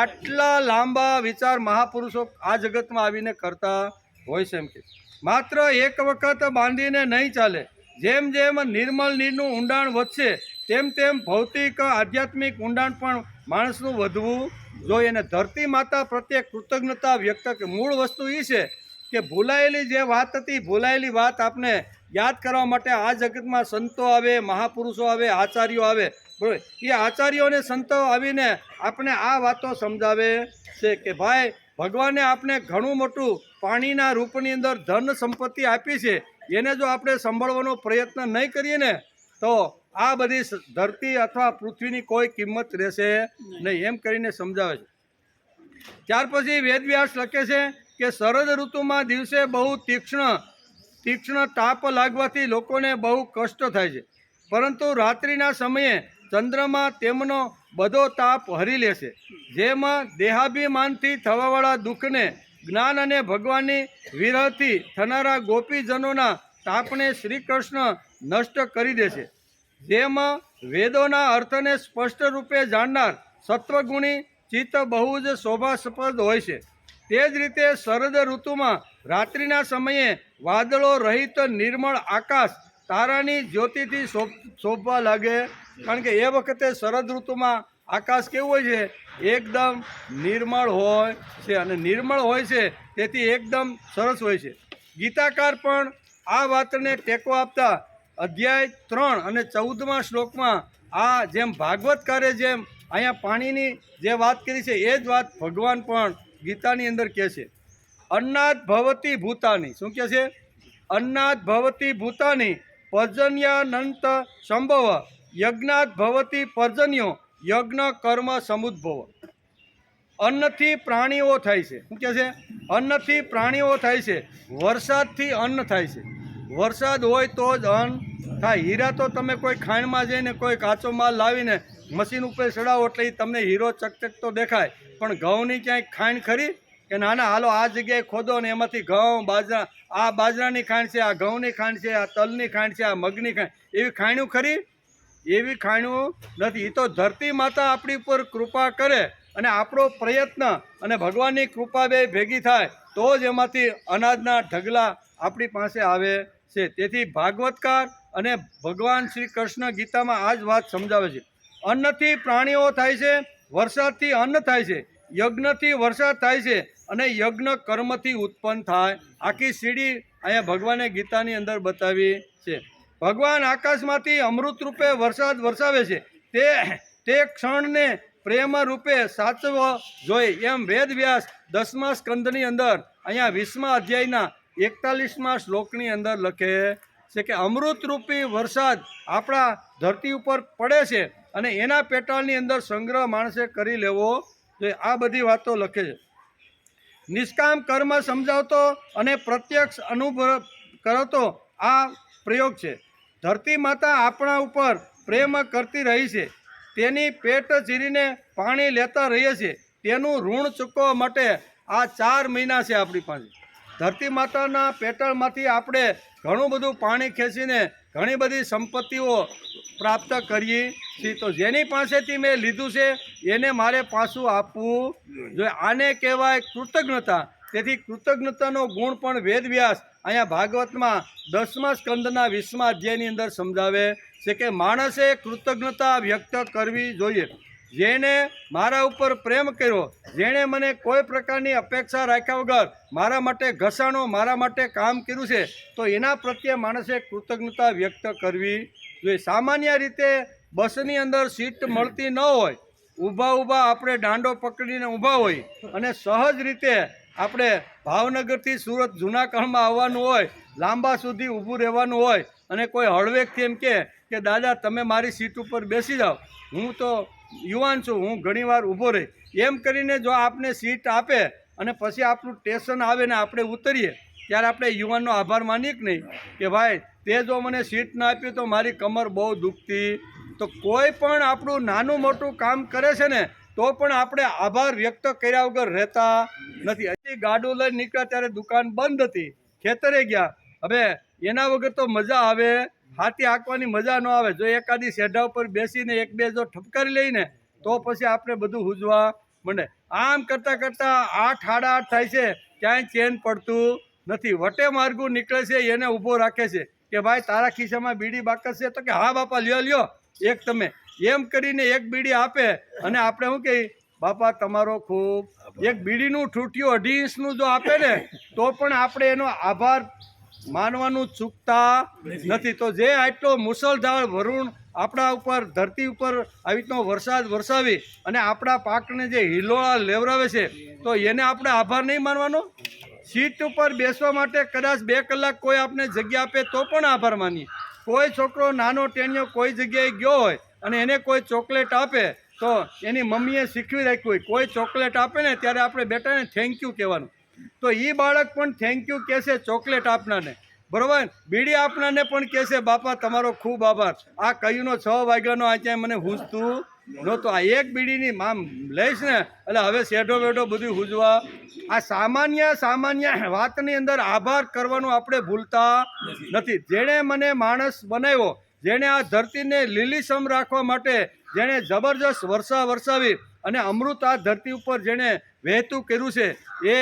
આટલા લાંબા વિચાર મહાપુરુષો આ જગતમાં આવીને કરતા હોય છે. એમ કે માત્ર એક વખત બાંધીને નહીં ચાલે. જેમ જેમ નિર્મળ નીરનું ઊંડાણ વધશે તેમ તેમ ભૌતિક આધ્યાત્મિક ઊંડાણ પણ માણસનું વધવું જોઈએ. અને ધરતી માતા પ્રત્યે કૃતજ્ઞતા વ્યક્ત કે મૂળ વસ્તુ એ છે કે ભૂલાયેલી જે વાત હતી, ભૂલાયેલી વાત આપને યાદ કરવા માટે આ જગતમાં સંતો આવે, મહાપુરુષો આવે, આચાર્યો આવે, બરાબર. એ આચાર્યો અને સંતો આવીને આપણે આ વાતો સમજાવે છે કે ભાઈ ભગવાને આપણે ઘણું મોટું પાણીના રૂપની અંદર ધન સંપત્તિ આપી છે. એને જો આપણે સંભાળવાનો પ્રયત્ન નહીં કરીએ ને તો આ બધી ધરતી અથવા પૃથ્વીની કોઈ કિંમત રહેશે નહીં, એમ કરીને સમજાવે છે. ત્યાર પછી વેદવ્યાસ લખે છે કે શરદ ઋતુમાં દિવસે બહુ તીક્ષ્ણ તાપ લાગવાથી લોકોને બહુ કષ્ટ થાય છે, પરંતુ રાત્રિના સમયે ચંદ્રમાં તેમનો બધો તાપ હરી લેશે. જેમાં દેહાભિમાનથી થવાવાળા દુઃખને જ્ઞાન અને ભગવાનની વિરહથી થનારા ગોપીજનોના તાપને શ્રી કૃષ્ણ નષ્ટ કરી દેશે. જેમાં વેદોના અર્થને સ્પષ્ટ રૂપે જાણનાર સત્વગુણી ચિત્ત બહુ જ શોભાસ્પદ હોય છે. તે જ રીતે શરદ ઋતુમાં રાત્રિના સમયે વાદળો રહિત નિર્મળ આકાશ તારાની જ્યોતિથી શોભવા લાગે. કારણ કે એ વખતે શરદ ઋતુમાં આકાશ કેવું હોય છે? એકદમ નિર્મળ હોય છે, અને નિર્મળ હોય છે તેથી એકદમ સરસ હોય છે. ગીતાકાર પણ આ વાતને ટેકો આપતા અધ્યાય 3 અને 14મા શ્લોકમાં આ જેમ ભાગવતકારે જેમ અહીંયા પાણીની જે વાત કરી છે એ જ વાત ભગવાન પણ ગીતાની અંદર કહે છે. અન્નાદ ભવતી ભૂતાની. શું કહે છે? અન્નાદ ભવતી ભૂતાની પર્જન્યાનંત સંભવ યજ્ઞાત ભવતી પર્જન્યો યજ્ઞ કર્મ સમુદ્ભવ. અન્નથી પ્રાણીઓ થાય છે. શું કહે છે? અન્નથી પ્રાણીઓ થાય છે. વરસાદથી અન્ન થાય છે. વરસાદ હોય તો જ અન્ન થાય. હીરા તો તમે કોઈ ખાણમાં જઈને કોઈ કાચો માલ લાવીને મશીન ઉપર ચડાવો એટલે તમને હીરો ચકચકતો દેખાય, પણ ઘઉંની ક્યાંય ખાણ ખરી? કે નાના હાલો આ જગ્યાએ ખોદો ને એમાંથી ઘઉં, બાજરા, આ બાજરાની ખાંડ છે, આ ઘઉંની ખાંડ છે, આ તલની ખાંડ છે, આ મગની ખાંડ, એવી ખાણ્યું ખરી? એવી ખાણ્યું નથી. એ તો ધરતી માતા આપણી ઉપર કૃપા કરે અને આપણો પ્રયત્ન અને ભગવાનની કૃપા બે ભેગી થાય તો જ એમાંથી અનાજના ઢગલા આપણી પાસે આવે છે. તેથી ભાગવતકાર અને ભગવાન શ્રી કૃષ્ણ ગીતામાં આ જ વાત સમજાવે છે. અન્નથી પ્રાણીઓ થાય છે, વરસાદથી અન્ન થાય છે, યજ્ઞથી વરસાદ થાય છે અને યજ્ઞ કર્મથી ઉત્પન્ન થાય. આખી સીડી અહીંયા ભગવાને ગીતાની અંદર બતાવી છે. ભગવાન આકાશમાંથી અમૃત રૂપે વરસાદ વરસાવે છે. તે ક્ષણને પ્રેમ રૂપે સાચવો જોઈએ. એમ વેદવ્યાસ 10મા સ્કંદની અંદર અહીંયા 20મા અધ્યાયના 41મા શ્લોકની અંદર લખે છે કે અમૃતરૂપી વરસાદ આપણા ધરતી ઉપર પડે છે અને એના પેટાળની અંદર સંગ્રહ માણસે કરી લેવો જોઈએ. આ બધી વાતો લખે છે. નિષ્કામ કર્મ સમજાવતો અને પ્રત્યક્ષ અનુભવ કરતો આ પ્રયોગ છે. ધરતી માતા આપણા ઉપર પ્રેમ કરતી રહી છે તેની પેટ ચીરીને પાણી લેતા રહીએ છીએ, તેનું ઋણ ચૂકવવા માટે આ 4 મહિના છે આપણી પાસે. ધરતી માતાના પેટળમાંથી આપણે ઘણું બધું પાણી ખેંચીને ઘણી બધી સંપત્તિઓ પ્રાપ્ત કરીએ છીએ. તો જેની પાસેથી મેં લીધું છે એને મારે પાછું આપવું જોઈએ. આને કહેવાય કૃતજ્ઞતા. તેથી કૃતજ્ઞતાનો ગુણ પણ વેદવ્યાસ અહીંયા ભાગવતમાં 10મા સ્કંદના 20મા અધ્યાયની અંદર સમજાવે છે કે માણસે કૃતજ્ઞતા વ્યક્ત કરવી જોઈએ. જેણે મારા ઉપર પ્રેમ કર્યો, જેણે મને કોઈ પ્રકારની અપેક્ષા રાખ્યા વગર મારા માટે ઘસાણો, મારા માટે કામ કર્યું છે, તો એના પ્રત્યે માણસે કૃતજ્ઞતા વ્યક્ત કરવી જોઈએ. સામાન્ય રીતે બસની અંદર સીટ મળતી ન હોય, ઊભા આપણે દાંડો પકડીને ઊભા હોય અને સહજ રીતે આપણે ભાવનગરથી સુરત જૂનાગઢમાં આવવાનું હોય, લાંબા સુધી ઊભું રહેવાનું હોય અને કોઈ હળવેકથી એમ કે દાદા તમે મારી સીટ ઉપર બેસી જાઓ, હું તો યુવાન છું, હું ઘણીવાર ઊભો રહી, એમ કરીને જો આપને સીટ આપે અને પછી આપણું સ્ટેશન આવે ને આપણે ઉતરીએ, ત્યારે આપણે યુવાનનો આભાર માનીએ કે નહીં કે ભાઈ તે જો મને સીટ ના આપી તો મારી કમર બહુ દુખતી. તો કોઈ પણ આપણું નાનું મોટું કામ કરે છે ને તો પણ આપણે આભાર વ્યક્ત કર્યા વગર રહેતા નથી. હજી ગાડું લઈને નીકળ્યા ત્યારે દુકાન બંધ હતી, ખેતરે ગયા. હવે એના વગર તો મજા આવે, હાથી હાંકવાની મજા ન આવે. જો એકાદી સેઢા ઉપર બેસીને 1-2 જો ઠપકારી લઈને તો પછી આપણે બધું હુજવા માંડે. આમ કરતાં કરતાં 8 સાડા 8 થાય છે, ક્યાંય ચેન પડતું નથી. વટે માર્ગું નીકળે છે, એને ઊભો રાખે છે કે ભાઈ તારા ખિસ્સામાં બીડી બાકસ છે? તો કે હા બાપા લ્યો એક તમે. એમ કરીને એક બીડી આપે અને આપણે શું કહીએ, બાપા તમારો ખૂબ. એક બીડીનું ઠૂઠિયું 2.5 ઇંચનું જો આપે ને તો પણ આપણે એનો આભાર માનવાનું ચૂકતા નથી. તો જે આટલો મુસળધાર વરુણ આપણા ઉપર, ધરતી ઉપર આવી રીતનો વરસાદ વરસાવી અને આપણા પાકને જે હિલોળા લેવરાવે છે, તો એને આપણે આભાર નહીં માનવાનો? સીટ ઉપર બેસવા માટે કદાચ 2 કલાક કોઈ આપણે જગ્યા આપે તો પણ આભાર માનીએ. કોઈ છોકરો નાનો ટેણિયો કોઈ જગ્યાએ ગયો હોય અને એને કોઈ ચોકલેટ આપે તો એની મમ્મીએ શીખવી રાખ્યું હોય, કોઈ ચોકલેટ આપે ને ત્યારે આપણે બેટાને થેન્ક યુ કહેવાનું. તો એ બાળક પણ થેન્ક યુ કહેશે ચોકલેટ આપનારને, બરાબર? બીડી આપનારને પણ કહેશે બાપા તમારો ખૂબ આભાર, આ કયુંનો 6 વાગ્યાનો આ ક્યાંય મને હૂંજતું નહોતું, આ એક બીડીની મામ લઈશ ને એટલે હવે શેઢો વેઢો બધું હૂંજવા. આ સામાન્ય વાતની અંદર આભાર કરવાનું આપણે ભૂલતા નથી. જેણે મને માણસ બનાવ્યો, જેણે આ ધરતીને લીલીછમ રાખવા માટે જેણે જબરજસ્ત વર્ષા વરસાવી અને અમૃત આ ધરતી ઉપર જેણે વહેતું કર્યું છે, એ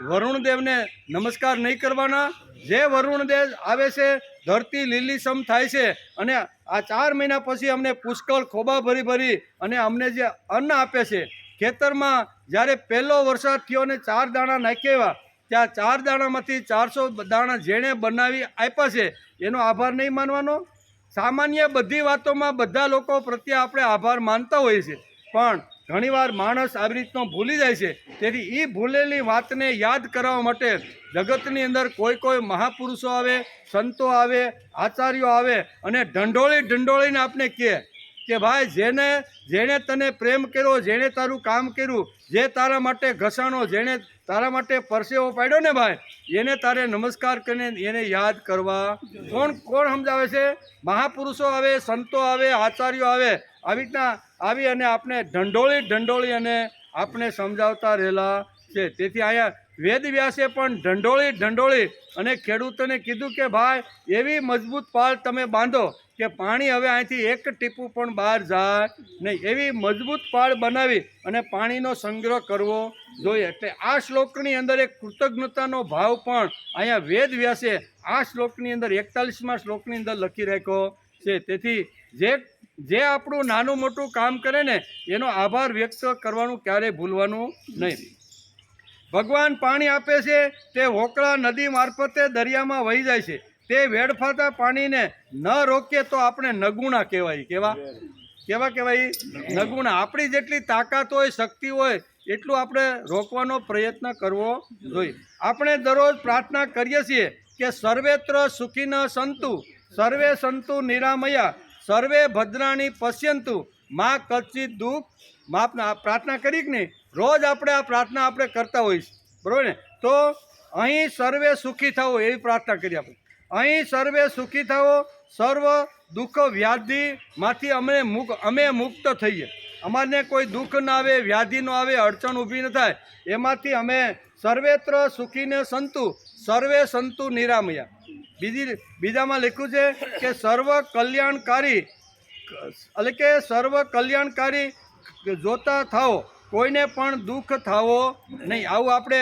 વરુણદેવને નમસ્કાર નહીં કરવાના? જે વરુણદેવ આવે છે, ધરતી લીલીછમ થાય છે અને આ 4 મહિના પછી અમને પુષ્કળ ખોબા ભરી અને અમને જે અન્ન આપે છે. ખેતરમાં જ્યારે પહેલો વરસાદ થયો અને 4 દાણા નાખ્યા, ત્યાં 4 દાણામાંથી 400 દાણા જેણે બનાવી આપ્યા છે એનો આભાર નહીં માનવાનો? સામાન્ય બધી વાતોમાં બધા લોકો પ્રત્યે આપણે આભાર માનતા હોઈએ છીએ, પણ ઘણીવાર માણસ આવી રીતનો ભૂલી જાય છે. તેથી એ ભૂલેલી વાતને યાદ કરાવવા માટે જગતની અંદર કોઈ મહાપુરુષો આવે, સંતો આવે, આચાર્યો આવે અને ઢંઢોળીને આપણે કે ભાઈ જેણે તને પ્રેમ કર્યો, જેણે તારું કામ કર્યું, જે તારા માટે ઘસાણો, જેણે તારા માટે પરસેવો પાડ્યો ને ભાઈ, એને તારે નમસ્કાર કરીને એને યાદ કરવા. કોણ સમજાવે છે? મહાપુરુષો આવે, સંતો આવે, આચાર્યો આવે, આવી રીતના આવી અને આપણે ઢંઢોળી અને આપણે સમજાવતા રહેલા છે. તેથી અહીંયા વેદવ્યાસે પણ ઢંઢોળી અને ખેડૂતોને કીધું કે ભાઈ એવી મજબૂત પાળ તમે બાંધો કે પાણી હવે અહીંથી એક ટીપું પણ બહાર જાય નહીં. એવી મજબૂત પાળ બનાવી અને પાણીનો સંગ્રહ કરવો જોઈએ. એટલે આ શ્લોકની અંદર એક કૃતજ્ઞતાનો ભાવ પણ અહીંયા વેદવ્યાસે આ શ્લોકની અંદર 41મા શ્લોકની અંદર લખી રાખ્યો છે. તેથી જે આપણું નાનું મોટું કામ કરે ને એનો આભાર વ્યક્ત કરવાનું ક્યારેય ભૂલવાનું નહીં. ભગવાન પાણી આપે છે તે હોકળા નદી મારફતે દરિયામાં વહી જાય છે. તે વેડફાતા પાણીને ન રોકીએ તો આપણે નગુણા કહેવાય. કેવા કહેવાય? નગુણા. આપણી જેટલી તાકાત હોય, શક્તિ હોય એટલું આપણે રોકવાનો પ્રયત્ન કરવો જોઈએ. આપણે દરરોજ પ્રાર્થના કરીએ છીએ કે સર્વેત્ર સુખીન સંતુ, સર્વે સંતુ નિરામયા, સર્વે ભદ્રાણી પશ્યંતુ, માં કચ્ચિત દુઃખ માપના. પ્રાર્થના કરી કે નહીં? રોજ આપણે આ પ્રાર્થના આપણે કરતા હોઈએ, બરાબર ને? તો અહીં સર્વે સુખી થાઓ એવી પ્રાર્થના કરી આપણે. અહીં સર્વે સુખી થાઓ, સર્વ દુઃખ વ્યાધિમાંથી અમે મુક્ત થઈએ, અમારને કોઈ દુઃખ ના આવે, વ્યાધિ ન આવે, અડચણ ઊભી ન થાય, એમાંથી અમે સર્વેત્ર સુખીને સંતુ સર્વે સંતુ નિરામયા. બીજામાં લખ્યું છે કે સર્વ કલ્યાણકારી, એટલે કે સર્વ કલ્યાણકારી જોતા થાઓ, કોઈને પણ દુઃખ થાવો નહીં. આવું આપણે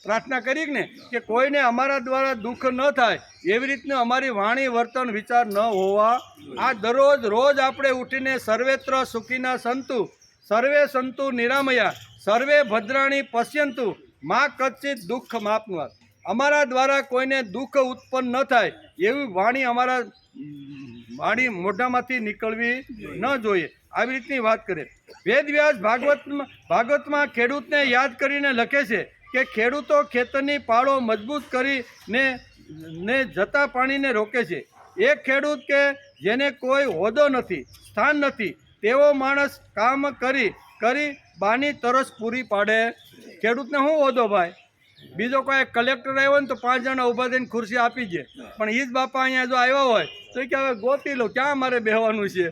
પ્રાર્થના કરી ને કે કોઈને અમારા દ્વારા દુઃખ ન થાય, એવી રીતનું અમારી વાણી વર્તન વિચાર ન હોવા. આ રોજ આપણે ઉઠીને સર્વેત્ર સુખીના સંતુ સર્વે સંતુ નિરામયા સર્વે ભદ્રાણી પશ્યંતુ માં કચ્ચિત દુઃખ માપનું, અમારા દ્વારા કોઈને દુઃખ ઉત્પન્ન ન થાય એવી વાણી અમારા મોઢામાંથી નીકળવી ન જોઈએ. આવી રીતની વાત કરે. વેદવ્યાસ ભાગવતમાં ખેડૂતને યાદ કરીને લખે છે કે ખેડૂતો ખેતરની પાળો મજબૂત કરીને જતા પાણીને રોકે છે. એક ખેડૂત કે જેને કોઈ હોદ્દો નથી, સ્થાન નથી, તેવો માણસ કામ કરી બાની તરસ પૂરી પાડે. ખેડૂતને શું હોદ્દો ભાઈ? બીજો કોઈ કલેક્ટર આવ્યો ને તો 5 જણા ઊભા થઈને ખુરશી આપી દે, પણ એ જ બાપા અહીંયા જો આવ્યા હોય તો કે હવે ગોતી લો ક્યાં મારે બેહવાનું છે,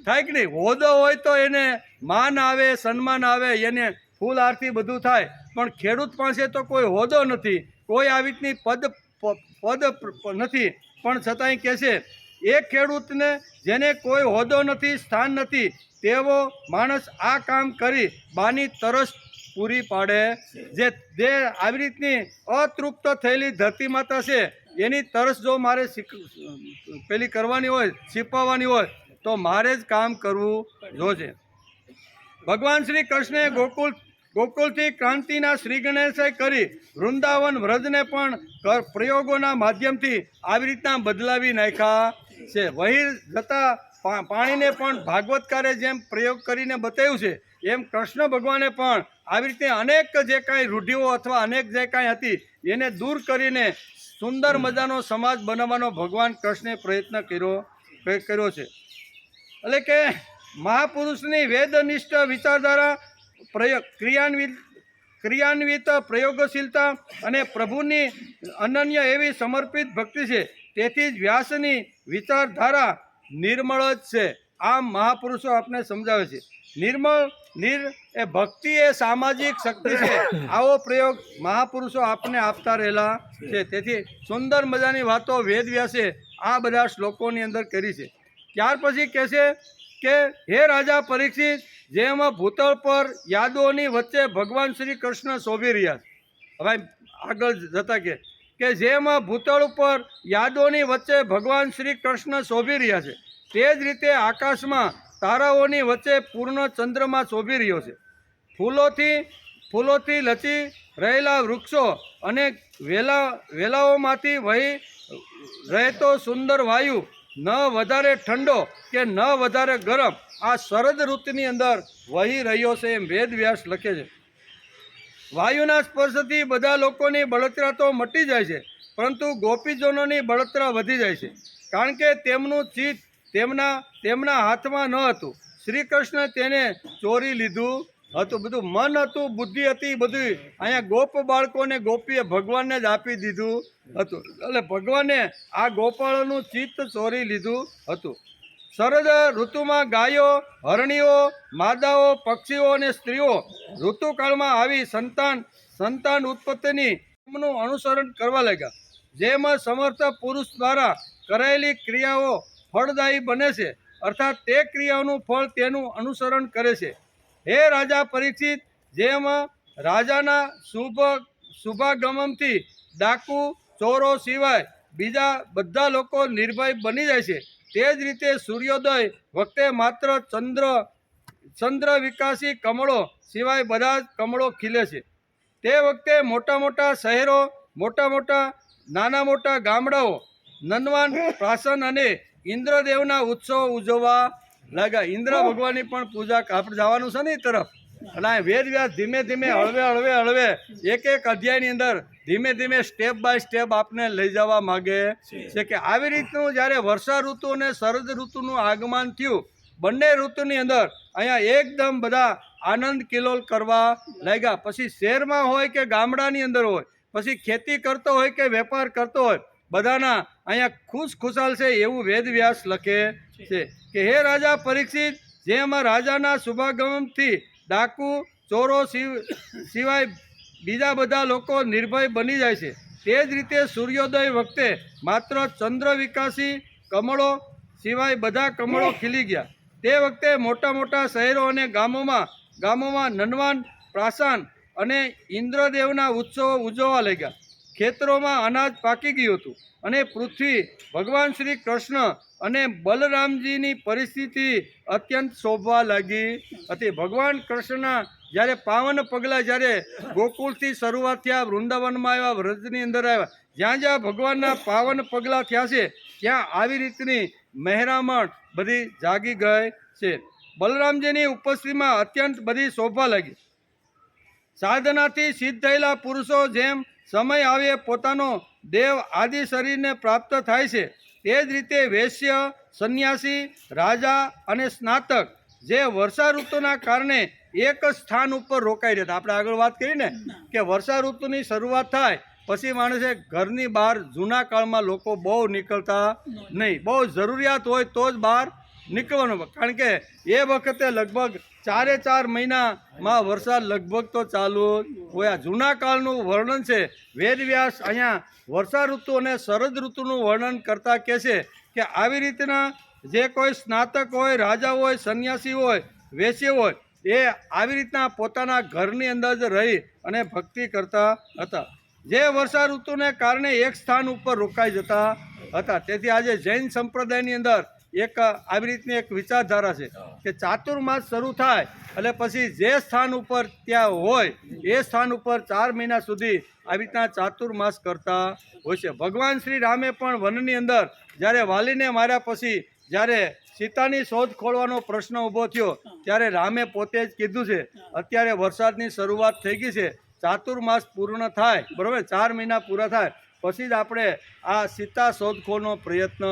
થાય કે નહીં? હોદ્દો હોય તો એને માન આવે, સન્માન આવે, એને ફૂલ આરતી બધું થાય, પણ ખેડૂત પાસે તો કોઈ હોદ્દો નથી, કોઈ આવી રીતની પદ નથી, પણ છતાંય કહે છે એક ખેડૂતને જેને કોઈ હોદ્દો નથી, સ્થાન નથી, તેવો માણસ આ કામ કરી બાની તરસ પૂરી પાડે. જે આવી રીતની અતૃપ્ત થયેલી ધરતી માતા છે, એની તરસ જો મારે પેલી કરવાની હોય, છીપાવવાની હોય, તો મારે જ કામ કરવું જોશે. ભગવાન શ્રી કૃષ્ણે ગોકુળથી ક્રાંતિના શ્રી ગણેશે કરી વૃંદાવન વ્રજને પણ પ્રયોગોના માધ્યમથી આવી રીતના બદલાવી નાખ્યા છે. વહી જતા પાણીને પણ ભાગવતકારે જેમ પ્રયોગ કરીને બતાવ્યું છે, એમ કૃષ્ણ ભગવાને પણ આવી રીતે અનેક જે કાંઈ રૂઢિઓ અથવા અનેક જે કાંઈ હતી એને દૂર કરીને સુંદર મજાનો સમાજ બનાવવાનો ભગવાન કૃષ્ણે પ્રયત્ન કર્યો છે. એટલે કે મહાપુરુષની વેદનિષ્ઠ વિચારધારા, ક્રિયાન્વિત પ્રયોગશીલતા અને પ્રભુની અનન્ય એવી સમર્પિત ભક્તિ છે. તેથી જ વ્યાસની વિચારધારા નિર્મળ જ છે. આમ મહાપુરુષો આપને સમજાવે છે. એ ભક્તિ એ સામાજિક શક્તિ છે. આવો પ્રયોગ મહાપુરુષો આપને આપતા રહેલા છે. તેથી સુંદર મજાની વાતો વેદવ્યાસે આ બધા શ્લોકોની અંદર કરી છે. ત્યાર પછી કહે છે કે હે રાજા પરીક્ષિત, જેમાં ભૂતળ પર યાદોની વચ્ચે ભગવાન શ્રી કૃષ્ણ શોભી રહ્યા છે. હવે આગળ જતા કે જેમાં ભૂતળ ઉપર યાદોની વચ્ચે ભગવાન શ્રી કૃષ્ણ શોભી રહ્યા છે, તે જ રીતે આકાશમાં તારાઓની વચ્ચે પૂર્ણ ચંદ્રમાં શોભી રહ્યો છે. ફૂલોથી લચી રહેલા વૃક્ષો અને વેલાઓમાંથી વહી રહેતો સુંદર વાયુ, ન વધારે ઠંડો કે ન વધારે ગરમ, આ શરદ ઋતુની અંદર વહી રહ્યો છે, એમ વેદવ્યાસ લખે છે. વાયુના સ્પર્શથી બધા લોકોની બળતરા તો મટી જાય છે, પરંતુ ગોપીજનોની બળતરા વધી જાય છે, કારણ કે તેમનું ચિત્ત તેમના હાથમાં ન હતું. શ્રી કૃષ્ણ તેને ચોરી લીધું હતું. બધું મન હતું, બુદ્ધિ હતી, બધું અહીંયા ગોપ બાળકોને ગોપીએ ભગવાનને જ આપી દીધું હતું. એટલે ભગવાને આ ગોપાળોનું ચિત્ત ચોરી લીધું હતું. શરદ ઋતુમાં ગાયો, હરણીઓ, માદાઓ, પક્ષીઓ અને સ્ત્રીઓ ઋતુકાળમાં આવી સંતાન ઉત્પત્તિની અનુસરણ કરવા લાગ્યા. જેમાં સમર્થ પુરુષ દ્વારા કરાયેલી ક્રિયાઓ ફળદાયી બને છે, અર્થાત તે ક્રિયાઓનું ફળ તેનું અનુસરણ કરે છે. હે રાજા પરીક્ષિત, જેમાં રાજાના શુભાગમનથી ડાકુ ચોરો સિવાય બીજા બધા લોકો નિર્ભય બની જાય છે, તે જ રીતે સૂર્યોદય વખતે માત્ર ચંદ્ર વિકાસી કમળો સિવાય બધા જ કમળો ખીલે છે. તે વખતે મોટા મોટા શહેરો, નાના મોટા ગામડાઓ, નંદવાન પ્રાસન અને ઇન્દ્રદેવના ઉત્સવ ઉજવવા લાગ્યા. ઇન્દ્ર ભગવાનની પણ પૂજા, આપણે જવાનું છે ને એ તરફ. એટલે વેદવ્યાસ ધીમે ધીમે હળવે એક અધ્યાયની અંદર ધીમે સ્ટેપ બાય સ્ટેપ આપને લઈ જવા માગે છે કે આવી રીતનું જ્યારે વર્ષા ઋતુ અને શરદ ઋતુનું આગમન થયું, બંને ઋતુની અંદર અહીંયા એકદમ બધા આનંદ કિલોલ કરવા લાગ્યા. પછી શહેરમાં હોય કે ગામડાની અંદર હોય, પછી ખેતી કરતો હોય કે વેપાર કરતો હોય, બધાના અહીંયા ખુશાલ છે એવું વેદવ્યાસ લખે છે કે હે રાજા પરીક્ષિત, જેમ રાજાના શુભાગમનથી ડાકુ ચોરો સિવાય બીજા બધા લોકો નિર્ભય બની જાય છે, તે જ રીતે સૂર્યોદય વખતે માત્ર ચંદ્ર વિકાસી કમળો સિવાય બધા કમળો ખીલી ગયા. તે વખતે મોટા મોટા શહેરો અને ગામોમાં નંદવાન પ્રાસાન અને ઇન્દ્રદેવના ઉત્સવો ઉજવવા લાગ્યા. ખેતરોમાં અનાજ પાકી ગયું હતું અને પૃથ્વી ભગવાન શ્રી કૃષ્ણ અને બલરામજીની પરિસ્થિતિ અત્યંત શોભવા લાગી હતી. ભગવાન કૃષ્ણના જ્યારે પાવન પગલાં જ્યારે ગોકુળથી શરૂઆત થયા, વૃંદાવનમાં આવ્યા, વ્રજની અંદર આવ્યા, જ્યાં જ્યાં ભગવાનના પાવન પગલાં થયા છે ત્યાં આવી રીતની મહેરામણ બધી જાગી ગઈ છે. બલરામજીની ઉપસ્થિતિમાં અત્યંત બધી શોભવા લાગી. સાધનાથી સિદ્ધ થયેલા પુરુષો જેમ સમય આવે પોતાનો દેવ આદિ શરીરને પ્રાપ્ત થાય છે, તે જ રીતે વૈશ્ય, સંન્યાસી, રાજા અને સ્નાતક જે વર્ષા ઋતુના કારણે એક સ્થાન ઉપર રોકાઈ રહેતા. આપણે આગળ વાત કરી ને કે વર્ષા ઋતુની શરૂઆત થાય પછી માણસે ઘરની બહાર જૂના કાળમાં લોકો બહુ નીકળતા નહીં, બહુ જરૂરિયાત હોય તો જ બહાર નીકળવાનું, કારણ કે એ વખતે લગભગ 4 મહિનામાં વરસાદ લગભગ તો ચાલુ હોય. જૂના કાળનું વર્ણન છે. વેદવ્યાસ અહીંયા વર્ષા ઋતુ અને શરદ ઋતુનું વર્ણન કરતા કહે છે કે આવી રીતના જે કોઈ સ્નાતક હોય, રાજા હોય, સંન્યાસી હોય, વૈશ્ય હોય, એ આવી રીતના પોતાના ઘરની અંદર જ રહી અને ભક્તિ કરતા હતા, જે વર્ષા ઋતુને કારણે એક સ્થાન ઉપર રોકાઈ જતા હતા. તેથી આજે જૈન સંપ્રદાયની અંદર એક આવી રીતની એક વિચારધારા છે કે ચાતુર્માસ શરૂ થાય એટલે પછી જે સ્થાન ઉપર ત્યાં હોય એ સ્થાન ઉપર 4 મહિના સુધી આવી રીતના ચાતુર્માસ કરતા હોય છે. ભગવાન શ્રી રામે પણ વનની અંદર જ્યારે વાલીને માર્યા પછી જ્યારે સીતાની શોધ ખોળવાનો પ્રશ્ન ઊભો થયો ત્યારે રામે પોતે જ કીધું છે અત્યારે વરસાદની શરૂઆત થઈ ગઈ છે, ચાતુર્માસ પૂર્ણ થાય, બરાબર, 4 મહિના પૂરા થાય પછી જ આપણે આ સીતા શોધખોળનો પ્રયત્ન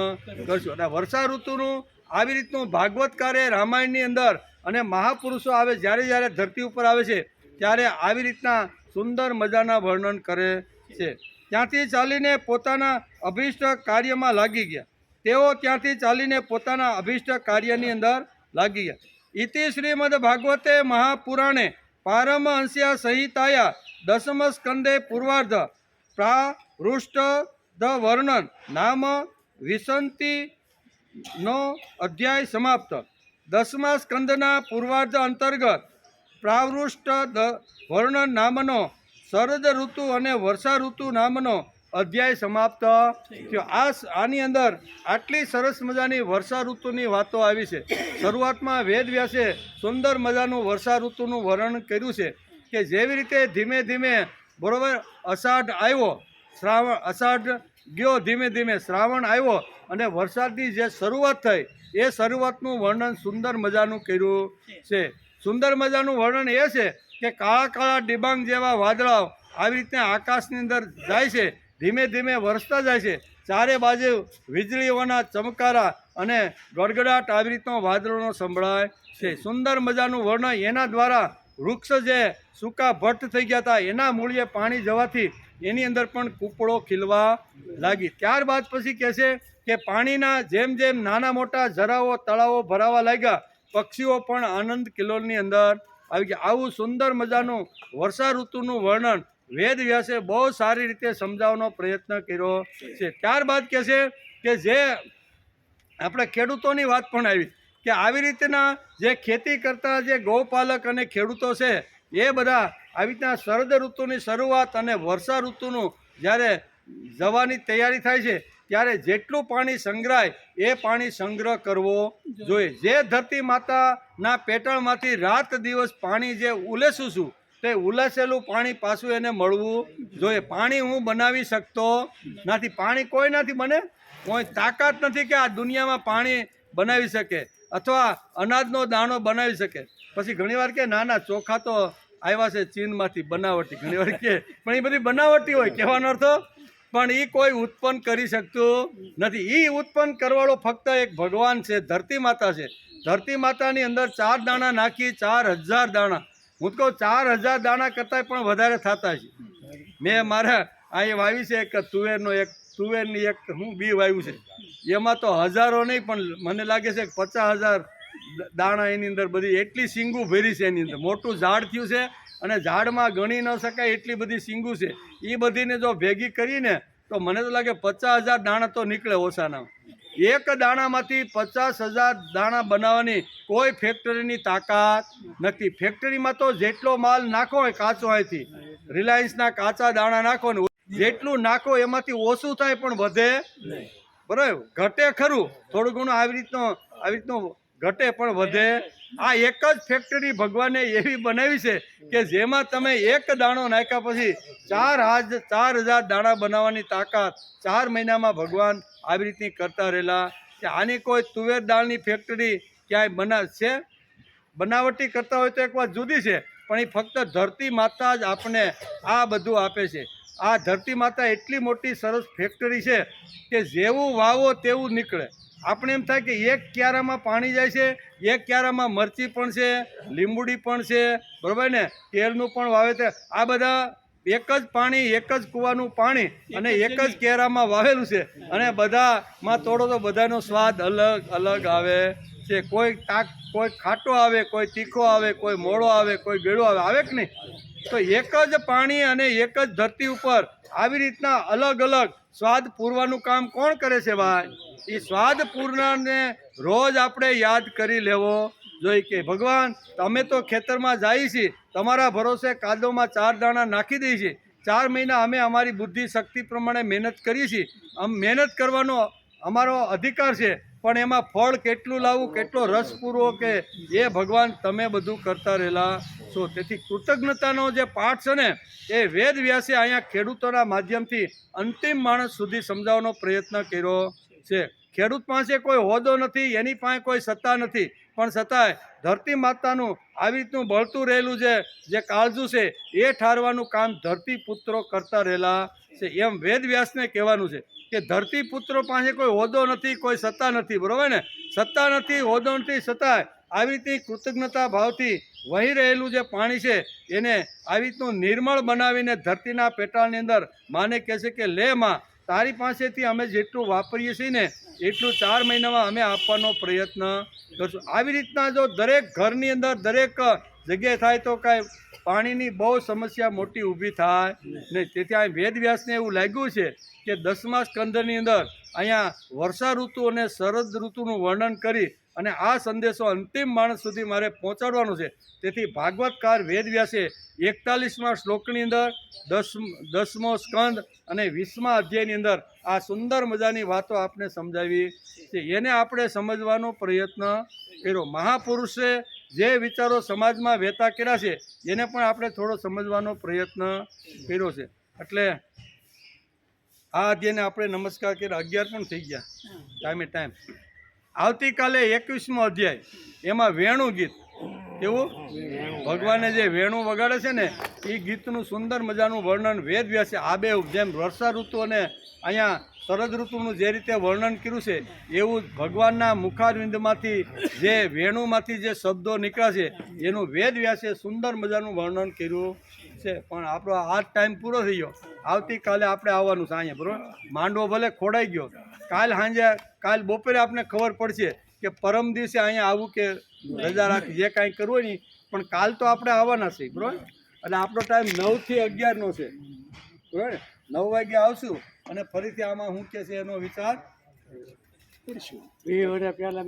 કરશું. અને વર્ષા ઋતુનું આવી રીતનું ભાગવતકારે રામાયણની અંદર અને મહાપુરુષો આવે જ્યારે જ્યારે ધરતી ઉપર આવે છે ત્યારે આવી રીતના સુંદર મજાના વર્ણન કરે છે. ત્યાંથી ચાલીને પોતાના અભિષ્ટ કાર્યમાં લાગી ગયા. તેઓ ત્યાંથી ચાલીને પોતાના અભિષ્ટ કાર્યની અંદર લાગી ગયા. ઇતિ શ્રીમદ ભાગવતે મહાપુરાણે પારમહંસ્યા સંહિતાયા દશમ સ્કંદે પૂર્વાર્ધ પ્રાવૃષ્ટ ધ વર્ણન નામ વિસંતિનો અધ્યાય સમાપ્ત. 10મા સ્કંદના પૂર્વાર્ધ અંતર્ગત પ્રાવૃષ્ટ વર્ણન નામનો શરદ ઋતુ અને વર્ષા ઋતુ નામનો અધ્યાય સમાપ્ત થયો. આની અંદર આટલી સરસ મજાની વર્ષા ઋતુની વાતો આવી છે. શરૂઆતમાં વેદવ્યાસે સુંદર મજાનું વર્ષા ઋતુનું વર્ણન કર્યું છે કે જેવી રીતે ધીમે ધીમે, બરોબર, અષાઢ આવ્યો, અષાઢ ગયો, ધીમે ધીમે શ્રાવણ આવ્યો અને વરસાદની જે શરૂઆત થઈ એ શરૂઆતનું વર્ણન સુંદર મજાનું કર્યું છે. સુંદર મજાનું વર્ણન એ છે કે કાળા કાળા ડિબાંગ જેવા વાદળાઓ આવી રીતે આકાશની અંદર જાય છે, ધીમે ધીમે વરસતા જાય છે, ચારે બાજુ વીજળીઓના ચમકારા અને ગડગડાટ આવી રીતનો વાદળોનો સંભળાય છે. સુંદર મજાનું વર્ણન એના દ્વારા વૃક્ષ જે સૂકા ભટ્ટ થઈ ગયા હતા એના મૂળિએ પાણી જવાથી એની અંદર પણ કૂપળો ખીલવા લાગી. ત્યારબાદ પછી કહે છે કે પાણીના જેમ જેમ નાના મોટા ઝરાઓ તળાવો ભરાવા લાગ્યા, પક્ષીઓ પણ આનંદ કિલ્લોલની અંદર આવી ગયા. આવું સુંદર મજાનું વર્ષા ઋતુનું વર્ણન વેદવ્યાસે બહુ સારી રીતે સમજાવવાનો પ્રયત્ન કર્યો છે. ત્યારબાદ કહે છે કે જે આપણે ખેડૂતોની વાત પણ આવી કે આવી રીતના જે ખેતી કરતા જે ગૌપાલક અને ખેડૂતો છે એ બધા આવી રીતના શરદ ઋતુની શરૂઆત અને વર્ષા ઋતુનું જ્યારે જવાની તૈયારી થાય છે ત્યારે જેટલું પાણી સંગ્રહાય એ પાણી સંગ્રહ કરવો જોઈએ. જે ધરતી માતાના પેટણમાંથી રાત દિવસ પાણી જે ઉલેસું છું તે ઉલાસેલું પાણી પાછું એને મળવું જોઈએ. પાણી હું બનાવી શકતો નથી, પાણી કોઈ નથી બને, કોઈ તાકાત નથી કે આ દુનિયામાં પાણી બનાવી શકે અથવા અનાજનો દાણો બનાવી શકે. પછી ઘણીવાર કે ના ચોખા તો આવ્યા છે ચીનમાંથી બનાવટી, ઘણીવાર કે પણ એ બધી બનાવટી હોય કહેવાનો અર્થો, પણ એ કોઈ ઉત્પન્ન કરી શકતું નથી. એ ઉત્પન્ન કરવાળો ફક્ત એક ભગવાન છે, ધરતી માતા છે. ધરતી માતાની અંદર 4 દાણા નાખી 4000 દાણા, હું તો કહું 4000 દાણા કરતાં પણ વધારે થતા છે. મેં મારા અહીં વાવી છે એક તુવેરનો એક તુવેરની એક હું બી વાવ્યું છે, એમાં તો હજારો નહીં પણ મને લાગે છે કે 50,000 દાણા એની અંદર બધી એટલી સિંગું ભરી છે. એની અંદર મોટું ઝાડ થયું છે અને ઝાડમાં ગણી ન શકાય એટલી બધી સિંગું છે. એ બધીને જો ભેગી કરીને તો મને તો લાગે 50,000 દાણા તો નીકળે ઓછાના. એક દાણામાંથી 50,000 દાણા બનાવવાની કોઈ ફેક્ટરીની તાકાત નથી. ફેક્ટરીમાં તો જેટલો માલ નાખો હોય કાચો, અહીંથી રિલાયન્સના કાચા દાણા નાખો ને જેટલું નાખો એમાંથી ઓછું થાય પણ વધે, બરાબર, ઘટે ખરું થોડું ઘણું આવી રીતનું ઘટે પણ વધે. આ એક જ ફેક્ટરી ભગવાને એવી બનાવી છે કે જેમાં તમે એક દાણો નાખ્યા પછી 4,000 દાણા બનાવવાની તાકાત 4 મહિનામાં ભગવાન આવી રીતની કરતા રહેલા. કે આની કોઈ તુવેર દાળની ફેક્ટરી ક્યાંય બનાવટી કરતા હોય તો એક વાત જુદી છે, પણ એ ફક્ત ધરતી માતા જ આપણને આ બધું આપે છે. આ ધરતી માતા એટલી મોટી સરસ ફેક્ટરી છે કે જેવું વાવો તેવું નીકળે. આપણે એમ થાય કે એક ક્યારામાં પાણી જાય છે, એક ક્યારામાં મરચી પણ છે, લીંબુડી પણ છે, બરાબર ને, કેળનું પણ વાવેતર. આ બધા એક જ પાણી, એક જ કૂવાનું પાણી અને એક જ કેરામાં વાવેલું છે અને બધામાં થોડો તો બધાનો સ્વાદ અલગ અલગ આવે છે. કોઈ ખાટો આવે, કોઈ તીખો આવે, કોઈ મોળો આવે, કોઈ ગળો આવે કે નહીં? તો એક જ પાણી અને એક જ ધરતી ઉપર આવી રીતના અલગ અલગ સ્વાદ પૂરવાનું કામ કોણ કરે છે ભાઈ? એ સ્વાદ પૂરનારને રોજ આપણે યાદ કરી લેવો જોઈએ કે ભગવાન અમે તો ખેતરમાં જઈએ છીએ, તમારા ભરોસે કાદવમાં 4 દાણા નાખી દઈએ છીએ, 4 મહિના અમે અમારી બુદ્ધિ શક્તિ પ્રમાણે મહેનત કરીએ છીએ. મહેનત કરવાનો અમારો અધિકાર છે, પણ એમાં ફળ કેટલું લાવવું, કેટલો રસ પૂરવો કે એ ભગવાન તમે બધું કરતા રહેલા છો. તેથી કૃતજ્ઞતાનો જે પાઠ છે ને એ વેદ વ્યાસે અહીંયા ખેડૂતોના માધ્યમથી અંતિમ માણસ સુધી સમજાવવાનો પ્રયત્ન કર્યો છે. ખેડૂત પાસે કોઈ હોદ્દો નથી, એની પાસે કોઈ સત્તા નથી, પણ છતાંય ધરતી માતાનું આવી રીતનું બળતું રહેલું છે જે કાળજું છે એ ઠારવાનું કામ ધરતી પુત્રો કરતા રહેલા છે. એમ વેદ વ્યાસને કહેવાનું છે કે ધરતી પુત્રો પાસે કોઈ હોદ્દો નથી, કોઈ સત્તા નથી, બરાબર ને, સત્તા નથી, હોદ્દો નથી, છતાંય આવી રીતની કૃતજ્ઞતા ભાવથી વહી રહેલું જે પાણી છે એને આવી રીતનું નિર્મળ બનાવીને ધરતીના પેટાળની અંદર માને કહે છે કે લે માં, તારી પાસેથી અમે જેટલું વાપરીએ છીએ ને એટલું 4 મહિનામાં અમે આપવાનો પ્રયત્ન કરશું. આવી રીતના જો દરેક ઘરની અંદર દરેક જગ્યાએ થાય તો કાંઈ પાણીની બહુ સમસ્યા મોટી ઊભી થાય નહીં. તેથી આ વેદવ્યાસને એવું લાગ્યું છે કે 10મા સ્કંદની અંદર અહીંયા વર્ષા ઋતુ અને શરદ ઋતુનું વર્ણન કરી અને આ સંદેશો અંતિમ માણસ સુધી મારે પહોંચાડવાનો છે. તેથી ભાગવતકાર વેદવ્યાસે 41મા શ્લોકની અંદર 10મો સ્કંદ અને 20મા અધ્યાયની અંદર આ સુંદર મજાની વાતો આપને સમજાવી છે. એને આપણે સમજવાનો પ્રયત્ન કર્યો. મહાપુરુષે જે વિચારો સમાજમાં વહેતા કર્યા છે એને પણ આપણે થોડો સમજવાનો પ્રયત્ન કર્યો છે. એટલે આ અધ્યાયને આપણે નમસ્કાર કર્યા. 11 પણ થઈ ગયા ટાઈમ. આવતીકાલે 21મો અધ્યાય, એમાં વેણુ ગીત. કેવું? ભગવાને જે વેણું વગાડે છે ને એ ગીતનું સુંદર મજાનું વર્ણન વેદ વ્યાસે આબેહૂબ જેમ વર્ષા ઋતુ અને અહીંયા શરદ ઋતુનું જે રીતે વર્ણન કર્યું છે એવું ભગવાનના મુખારવિંદમાંથી જે વેણુમાંથી જે શબ્દો નીકળ્યા છે એનું વેદ વ્યાસે સુંદર મજાનું વર્ણન કર્યું છે. પણ આપણો આ ટાઈમ પૂરો થઈ ગયો. આવતીકાલે આપણે આવવાનું છે અહીંયા, બરાબર. માંડવો ભલે ખોડાઈ ગયો, કાલ બપોરે આપણે ખબર પડશે કે પરમ દિવસે અહીંયા આવું કે રજા રાખી, જે કાંઈ કરવું હોય નહીં, પણ કાલ તો આપણે આવવાના છે, બરાબર. એટલે આપણો ટાઈમ 9 થી 11નો છે, બરાબર. 9 વાગે આવશું અને ફરીથી આમાં શું કે છે એનો વિચાર કરીશું. 2 વર્ષ પહેલાં